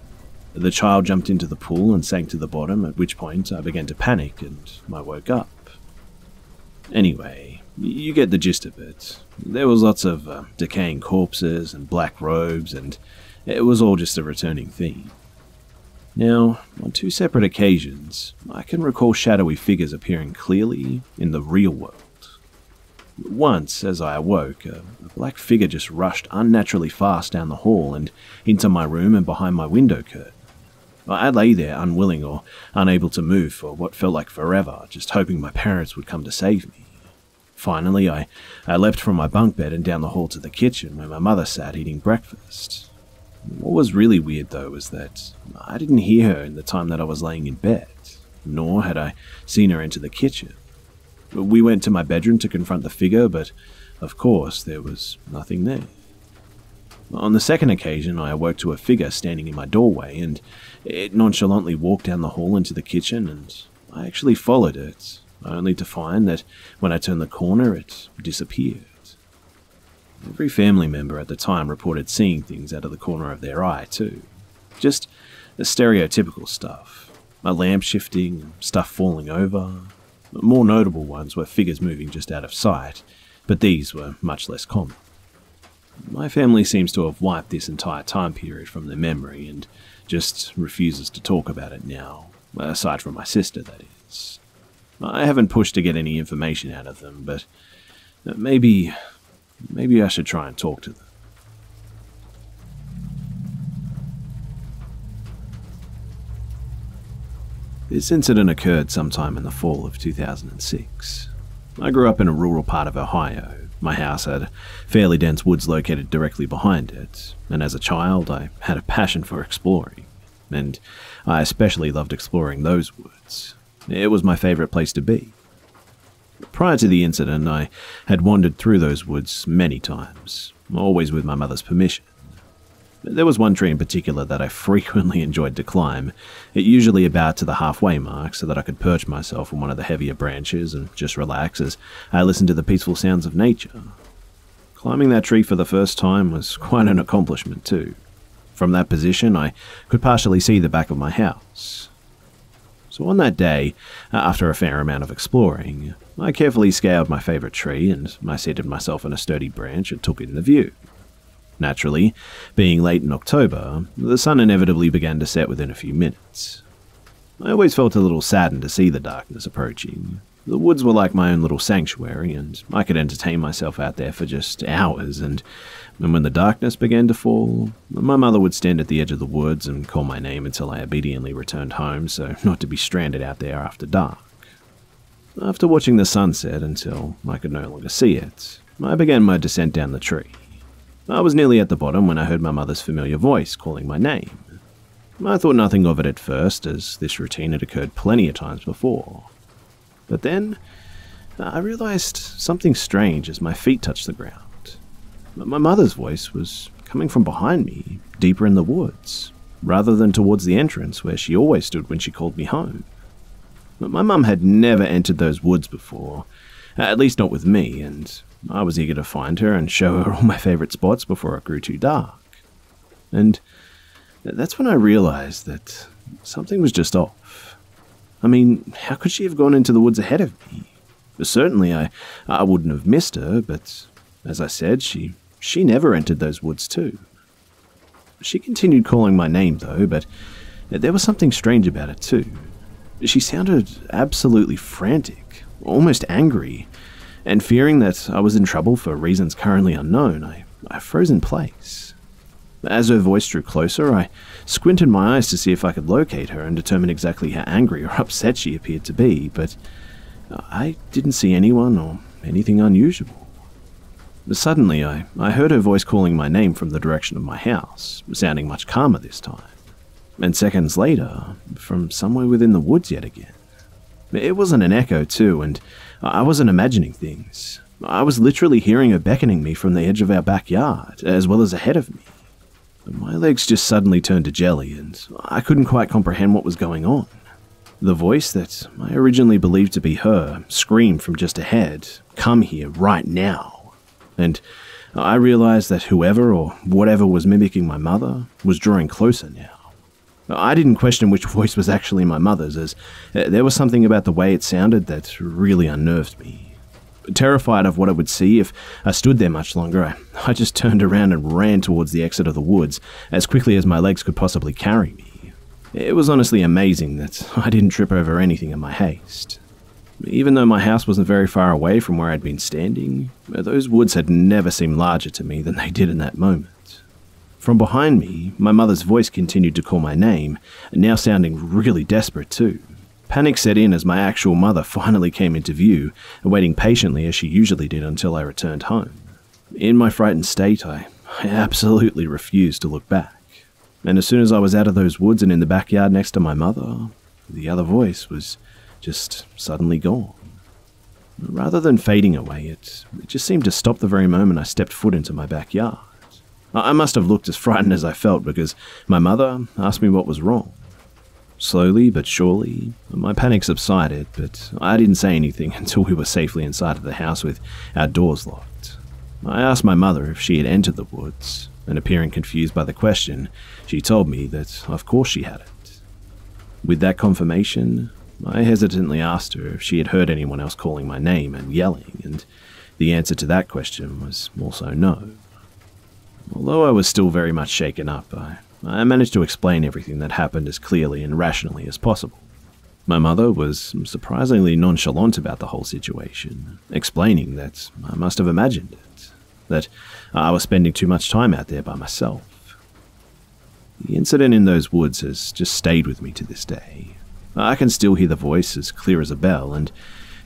The child jumped into the pool and sank to the bottom, at which point I began to panic and I woke up. Anyway, you get the gist of it. There was lots of decaying corpses and black robes, and it was all just a returning theme. Now, on 2 separate occasions, I can recall shadowy figures appearing clearly in the real world. Once, as I awoke, a black figure just rushed unnaturally fast down the hall and into my room and behind my window curtain. I lay there unwilling or unable to move for what felt like forever, just hoping my parents would come to save me. Finally, I leapt from my bunk bed and down the hall to the kitchen where my mother sat eating breakfast. What was really weird, though, was that I didn't hear her in the time that I was laying in bed, nor had I seen her enter the kitchen. We went to my bedroom to confront the figure, but of course there was nothing there. On the second occasion, I awoke to a figure standing in my doorway, and it nonchalantly walked down the hall into the kitchen, and I actually followed it, only to find that when I turned the corner, it disappeared. Every family member at the time reported seeing things out of the corner of their eye, too. Just the stereotypical stuff. A lamp shifting, stuff falling over. More notable ones were figures moving just out of sight, but these were much less common. My family seems to have wiped this entire time period from their memory and just refuses to talk about it now, aside from my sister, that is. I haven't pushed to get any information out of them, but maybe I should try and talk to them. This incident occurred sometime in the fall of 2006. I grew up in a rural part of Ohio. My house had fairly dense woods located directly behind it, and as a child I had a passion for exploring, and I especially loved exploring those woods. It was my favorite place to be. Prior to the incident, I had wandered through those woods many times, always with my mother's permission. There was one tree in particular that I frequently enjoyed to climb, usually about to the halfway mark so that I could perch myself on one of the heavier branches and just relax as I listened to the peaceful sounds of nature. Climbing that tree for the first time was quite an accomplishment too. From that position, I could partially see the back of my house. So on that day, after a fair amount of exploring, I carefully scaled my favorite tree and I seated myself on a sturdy branch and took in the view. Naturally, being late in October, the sun inevitably began to set within a few minutes. I always felt a little saddened to see the darkness approaching. The woods were like my own little sanctuary, and I could entertain myself out there for just hours, and when the darkness began to fall, my mother would stand at the edge of the woods and call my name until I obediently returned home, so not to be stranded out there after dark. After watching the sunset until I could no longer see it, I began my descent down the tree. I was nearly at the bottom when I heard my mother's familiar voice calling my name. I thought nothing of it at first, as this routine had occurred plenty of times before. But then, I realized something strange as my feet touched the ground. My mother's voice was coming from behind me, deeper in the woods, rather than towards the entrance where she always stood when she called me home. But my mum had never entered those woods before, at least not with me, and I was eager to find her and show her all my favorite spots before it grew too dark. And that's when I realized that something was just off. I mean, how could she have gone into the woods ahead of me? Certainly I wouldn't have missed her, but as I said, she never entered those woods too. She continued calling my name though, but there was something strange about it too. She sounded absolutely frantic, almost angry, and fearing that I was in trouble for reasons currently unknown, I froze in place. As her voice drew closer, I squinted my eyes to see if I could locate her and determine exactly how angry or upset she appeared to be, but I didn't see anyone or anything unusual. Suddenly, I heard her voice calling my name from the direction of my house, sounding much calmer this time. And seconds later, from somewhere within the woods yet again. It wasn't an echo too, and I wasn't imagining things. I was literally hearing her beckoning me from the edge of our backyard, as well as ahead of me. My legs just suddenly turned to jelly, and I couldn't quite comprehend what was going on. The voice that I originally believed to be her screamed from just ahead, "Come here, right now." And I realized that whoever or whatever was mimicking my mother was drawing closer now. I didn't question which voice was actually my mother's, as there was something about the way it sounded that really unnerved me. Terrified of what I would see if I stood there much longer, I just turned around and ran towards the exit of the woods as quickly as my legs could possibly carry me. It was honestly amazing that I didn't trip over anything in my haste. Even though my house wasn't very far away from where I'd been standing, those woods had never seemed larger to me than they did in that moment. From behind me, my mother's voice continued to call my name, now sounding really desperate too. Panic set in as my actual mother finally came into view, waiting patiently as she usually did until I returned home. In my frightened state, I absolutely refused to look back. And as soon as I was out of those woods and in the backyard next to my mother, the other voice was just suddenly gone. Rather than fading away, it just seemed to stop the very moment I stepped foot into my backyard. I must have looked as frightened as I felt because my mother asked me what was wrong. Slowly but surely, my panic subsided, but I didn't say anything until we were safely inside of the house with our doors locked. I asked my mother if she had entered the woods, and appearing confused by the question, she told me that of course she hadn't. With that confirmation, I hesitantly asked her if she had heard anyone else calling my name and yelling, and the answer to that question was also no. Although I was still very much shaken up, I managed to explain everything that happened as clearly and rationally as possible. My mother was surprisingly nonchalant about the whole situation, explaining that I must have imagined it, that I was spending too much time out there by myself. The incident in those woods has just stayed with me to this day. I can still hear the voice as clear as a bell, and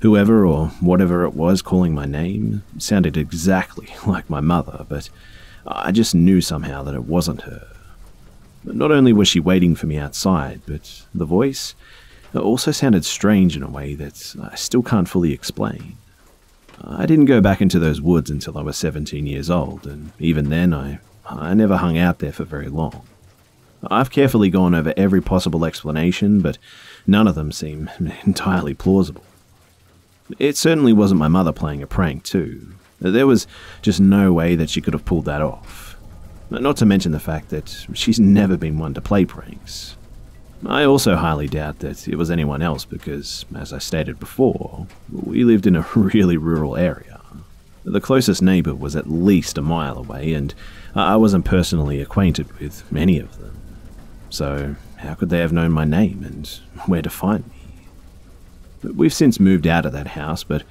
whoever or whatever it was calling my name sounded exactly like my mother, but I just knew somehow that it wasn't her. Not only was she waiting for me outside, but the voice also sounded strange in a way that I still can't fully explain. I didn't go back into those woods until I was 17 years old, and even then I never hung out there for very long. I've carefully gone over every possible explanation, but none of them seem entirely plausible. It certainly wasn't my mother playing a prank too. There was just no way that she could have pulled that off. Not to mention the fact that she's never been one to play pranks. I also highly doubt that it was anyone else because, as I stated before, we lived in a really rural area. The closest neighbour was at least a mile away, and I wasn't personally acquainted with many of them. So how could they have known my name and where to find me? We've since moved out of that house, but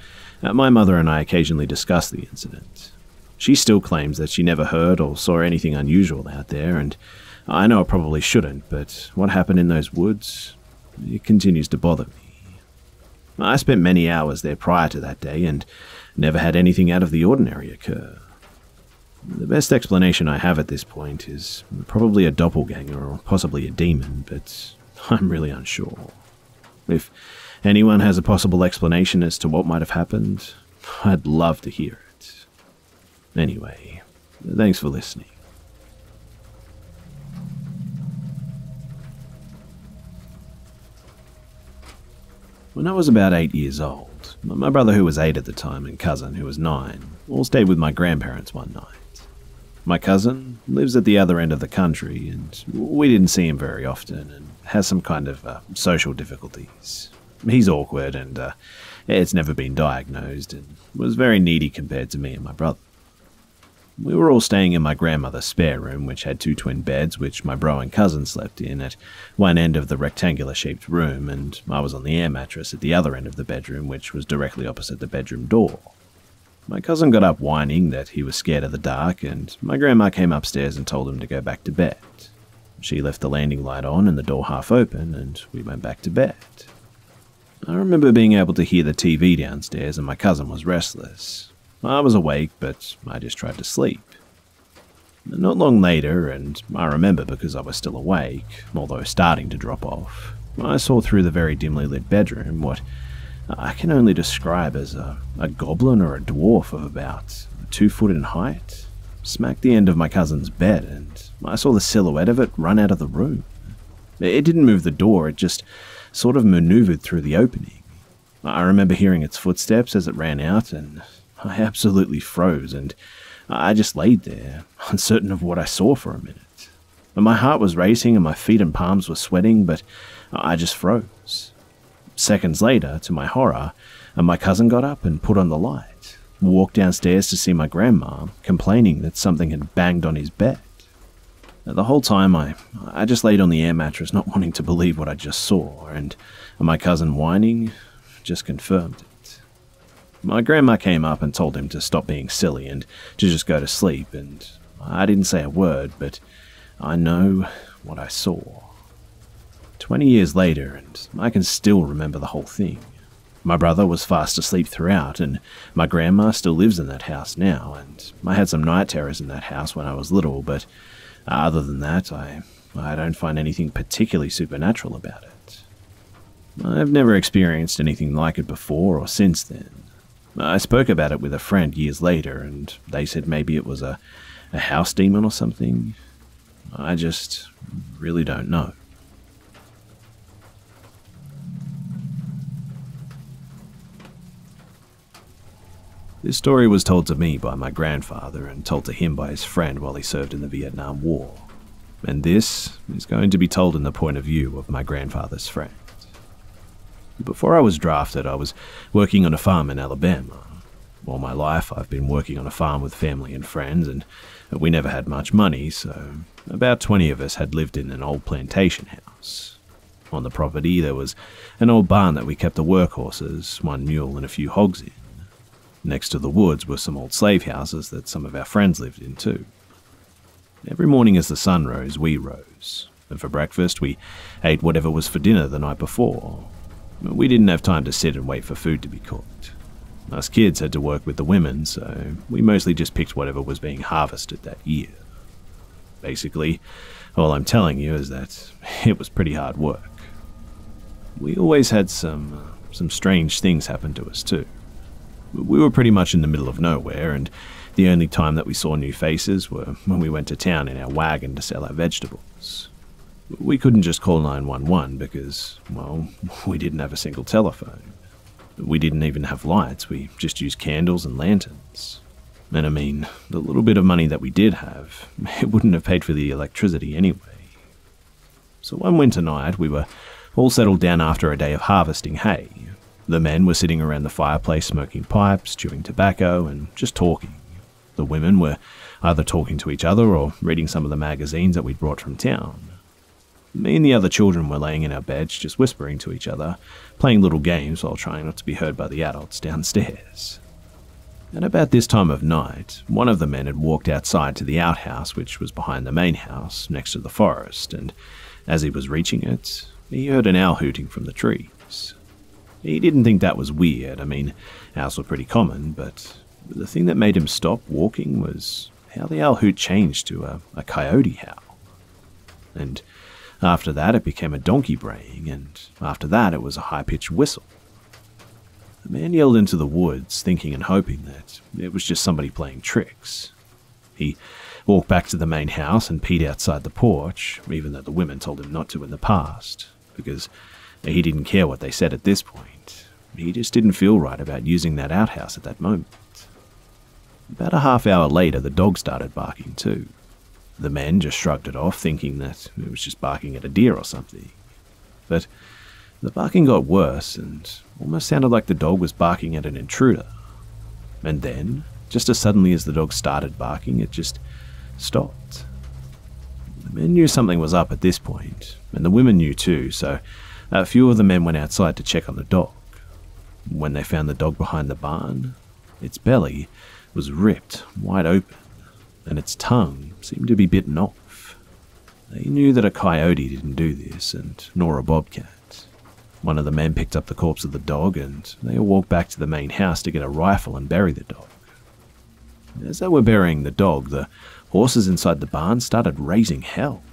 my mother and I occasionally discuss the incident. She still claims that she never heard or saw anything unusual out there, and I know it probably shouldn't, but what happened in those woods, it continues to bother me. I spent many hours there prior to that day and never had anything out of the ordinary occur. The best explanation I have at this point is probably a doppelganger or possibly a demon, but I'm really unsure. If anyone has a possible explanation as to what might have happened, I'd love to hear it. Anyway, thanks for listening. When I was about 8 years old, my brother, who was 8 at the time, and cousin, who was 9, all stayed with my grandparents one night. My cousin lives at the other end of the country, and we didn't see him very often, and has some kind of social difficulties. He's awkward, and it's never been diagnosed, and was very needy compared to me and my brother. We were all staying in my grandmother's spare room, which had 2 twin beds, which my bro and cousin slept in at one end of the rectangular-shaped room, and I was on the air mattress at the other end of the bedroom, which was directly opposite the bedroom door. My cousin got up whining that he was scared of the dark, and my grandma came upstairs and told him to go back to bed. She left the landing light on and the door half open, and we went back to bed. I remember being able to hear the TV downstairs, and my cousin was restless. I was awake, but I just tried to sleep. Not long later, and I remember because I was still awake, although starting to drop off, I saw through the very dimly lit bedroom what I can only describe as a goblin or a dwarf of about 2 foot in height, smack the end of my cousin's bed, and I saw the silhouette of it run out of the room. It didn't move the door, it just sort of maneuvered through the opening. I remember hearing its footsteps as it ran out, and I absolutely froze, and I just laid there, uncertain of what I saw for a minute. My heart was racing and my feet and palms were sweating, but I just froze. Seconds later, to my horror, my cousin got up and put on the light, walked downstairs to see my grandma, complaining that something had banged on his bed. The whole time, I just laid on the air mattress, not wanting to believe what I just saw, and my cousin whining just confirmed it. My grandma came up and told him to stop being silly and to just go to sleep, and I didn't say a word, but I know what I saw. 20 years later, and I can still remember the whole thing. My brother was fast asleep throughout, and my grandma still lives in that house now, and I had some night terrors in that house when I was little, but other than that, I don't find anything particularly supernatural about it. I've never experienced anything like it before or since then. I spoke about it with a friend years later, and they said maybe it was a house demon or something. I just really don't know. This story was told to me by my grandfather and told to him by his friend while he served in the Vietnam War. And this is going to be told in the point of view of my grandfather's friend. Before I was drafted, I was working on a farm in Alabama. All my life, I've been working on a farm with family and friends, and we never had much money, so about 20 of us had lived in an old plantation house. On the property, there was an old barn that we kept the workhorses, one mule and a few hogs in. Next to the woods were some old slave houses that some of our friends lived in too. Every morning as the sun rose, we rose, and for breakfast we ate whatever was for dinner the night before. We didn't have time to sit and wait for food to be cooked. Us kids had to work with the women, so we mostly just picked whatever was being harvested that year. Basically, all I'm telling you is that it was pretty hard work. We always had some strange things happen to us too. We were pretty much in the middle of nowhere, and the only time that we saw new faces were when we went to town in our wagon to sell our vegetables. We couldn't just call 911 because, well, we didn't have a single telephone. We didn't even have lights, we just used candles and lanterns. And I mean, the little bit of money that we did have, it wouldn't have paid for the electricity anyway. So one winter night, we were all settled down after a day of harvesting hay. The men were sitting around the fireplace smoking pipes, chewing tobacco, and just talking. The women were either talking to each other or reading some of the magazines that we'd brought from town. Me and the other children were laying in our beds, just whispering to each other, playing little games while trying not to be heard by the adults downstairs. At about this time of night, one of the men had walked outside to the outhouse, which was behind the main house, next to the forest, and as he was reaching it, he heard an owl hooting from the trees. He didn't think that was weird. I mean, owls were pretty common, but the thing that made him stop walking was how the owl hoot changed to a coyote howl. And after that, it became a donkey braying, and after that, it was a high-pitched whistle. The man yelled into the woods, thinking and hoping that it was just somebody playing tricks. He walked back to the main house and peed outside the porch, even though the women told him not to in the past, because he didn't care what they said at this point. He just didn't feel right about using that outhouse at that moment. About a half hour later, the dog started barking too. The men just shrugged it off, thinking that it was just barking at a deer or something. But the barking got worse and almost sounded like the dog was barking at an intruder. And then, just as suddenly as the dog started barking, it just stopped. The men knew something was up at this point, and the women knew too, so a few of the men went outside to check on the dog. When they found the dog behind the barn, its belly was ripped wide open, and its tongue seemed to be bitten off. They knew that a coyote didn't do this, and nor a bobcat. One of the men picked up the corpse of the dog, and they all walked back to the main house to get a rifle and bury the dog. As they were burying the dog, the horses inside the barn started raising hell.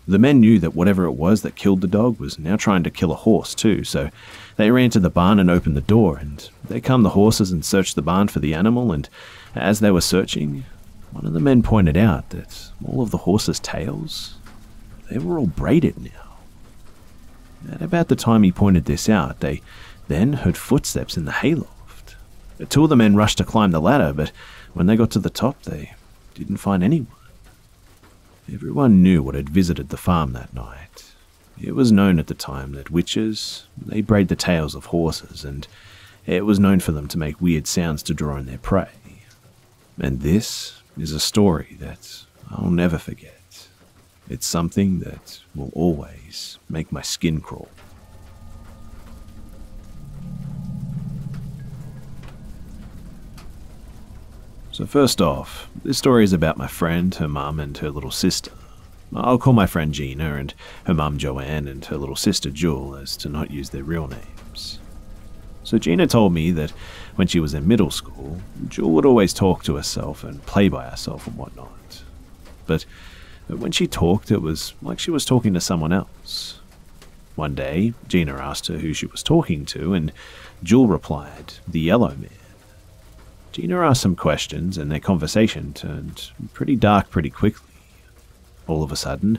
The men knew that whatever it was that killed the dog was now trying to kill a horse too, so they ran to the barn and opened the door, and there come the horses and searched the barn for the animal, and as they were searching, one of the men pointed out that all of the horses' tails, they were all braided now. At about the time he pointed this out, they then heard footsteps in the hayloft. Two of the men rushed to climb the ladder, but when they got to the top, they didn't find anyone. Everyone knew what had visited the farm that night. It was known at the time that witches, they braid the tails of horses, and it was known for them to make weird sounds to draw in their prey. And this is a story that I'll never forget. It's something that will always make my skin crawl. So first off, this story is about my friend, her mum, and her little sister. I'll call my friend Gina and her mum Joanne and her little sister Jewel, as to not use their real names. So Gina told me that when she was in middle school, Jewel would always talk to herself and play by herself and whatnot. But when she talked, it was like she was talking to someone else. One day, Gina asked her who she was talking to, and Jewel replied, "The Yellow Man." Gina asked some questions, and their conversation turned pretty dark pretty quickly. All of a sudden,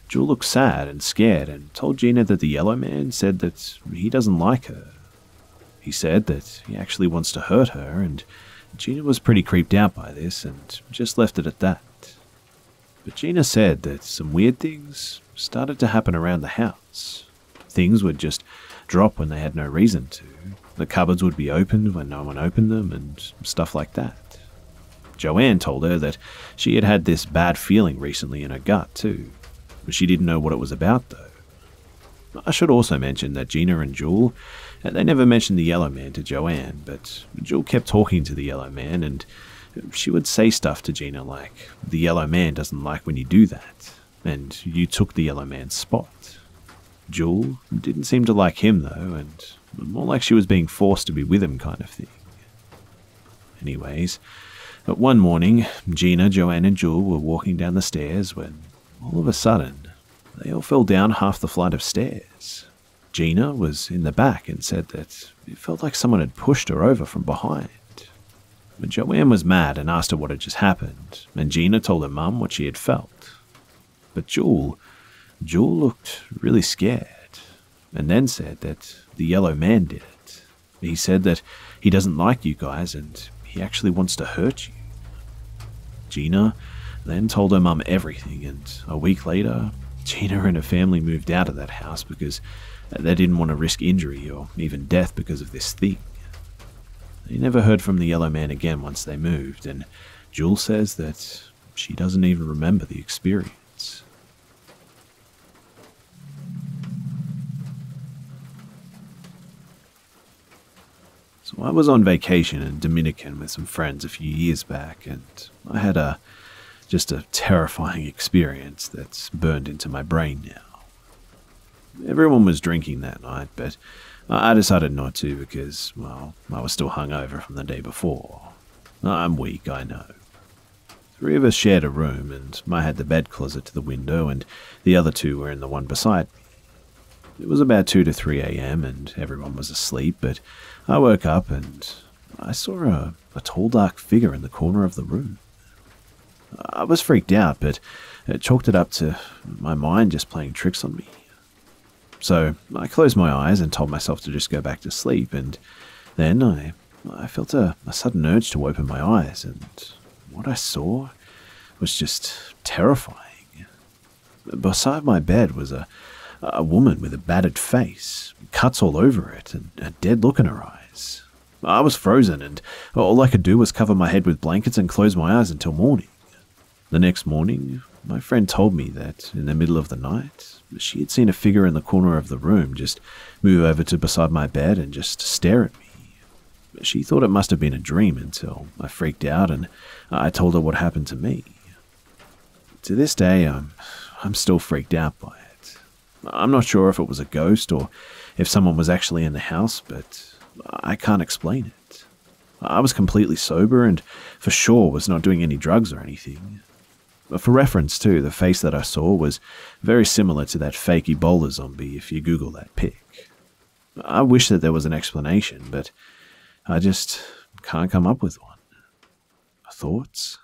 Jewel looked sad and scared and told Gina that the Yellow Man said that he doesn't like her. He said that he actually wants to hurt her, and Gina was pretty creeped out by this and just left it at that. But Gina said that some weird things started to happen around the house. Things would just drop when they had no reason to. The cupboards would be opened when no one opened them and stuff like that. Joanne told her that she had had this bad feeling recently in her gut too. She didn't know what it was about though. I should also mention that Gina and Jewel, they never mentioned the Yellow Man to Joanne, but Jewel kept talking to the Yellow Man and she would say stuff to Gina like, "The Yellow Man doesn't like when you do that, and you took the Yellow Man's spot." Jewel didn't seem to like him though, and more like she was being forced to be with him kind of thing. Anyways, one morning, Gina, Joanne and Jewel were walking down the stairs when, all of a sudden, they all fell down half the flight of stairs. Gina was in the back and said that it felt like someone had pushed her over from behind. But Joanne was mad and asked her what had just happened, and Gina told her mum what she had felt. But Jewel looked really scared, and then said that the Yellow Man did it. He said that he doesn't like you guys and he actually wants to hurt you. Gina then told her mum everything, and a week later, Gina and her family moved out of that house because they didn't want to risk injury or even death because of this thing. They never heard from the Yellow Man again once they moved, and Jewel says that she doesn't even remember the experience. So I was on vacation in Dominican with some friends a few years back, and I had just a terrifying experience that's burned into my brain now. Everyone was drinking that night, but I decided not to because, well, I was still hungover from the day before. I'm weak, I know. 3 of us shared a room, and I had the bed closet to the window, and the other 2 were in the one beside me. It was about 2 to 3 a.m., and everyone was asleep, but I woke up and I saw a tall, dark figure in the corner of the room. I was freaked out, but chalked it up to my mind just playing tricks on me. So I closed my eyes and told myself to just go back to sleep, and then I felt a sudden urge to open my eyes, and what I saw was just terrifying. Beside my bed was a woman with a battered face, cuts all over it, and a dead look in her eyes. I was frozen, and all I could do was cover my head with blankets and close my eyes until morning. The next morning, my friend told me that in the middle of the night, she had seen a figure in the corner of the room just move over to beside my bed and just stare at me. She thought it must have been a dream until I freaked out and I told her what happened to me. To this day, I'm still freaked out by it. I'm not sure if it was a ghost or if someone was actually in the house, but I can't explain it. I was completely sober and for sure was not doing any drugs or anything. For reference too, the face that I saw was very similar to that fake Ebola zombie if you Google that pic. I wish that there was an explanation, but I just can't come up with one. Thoughts?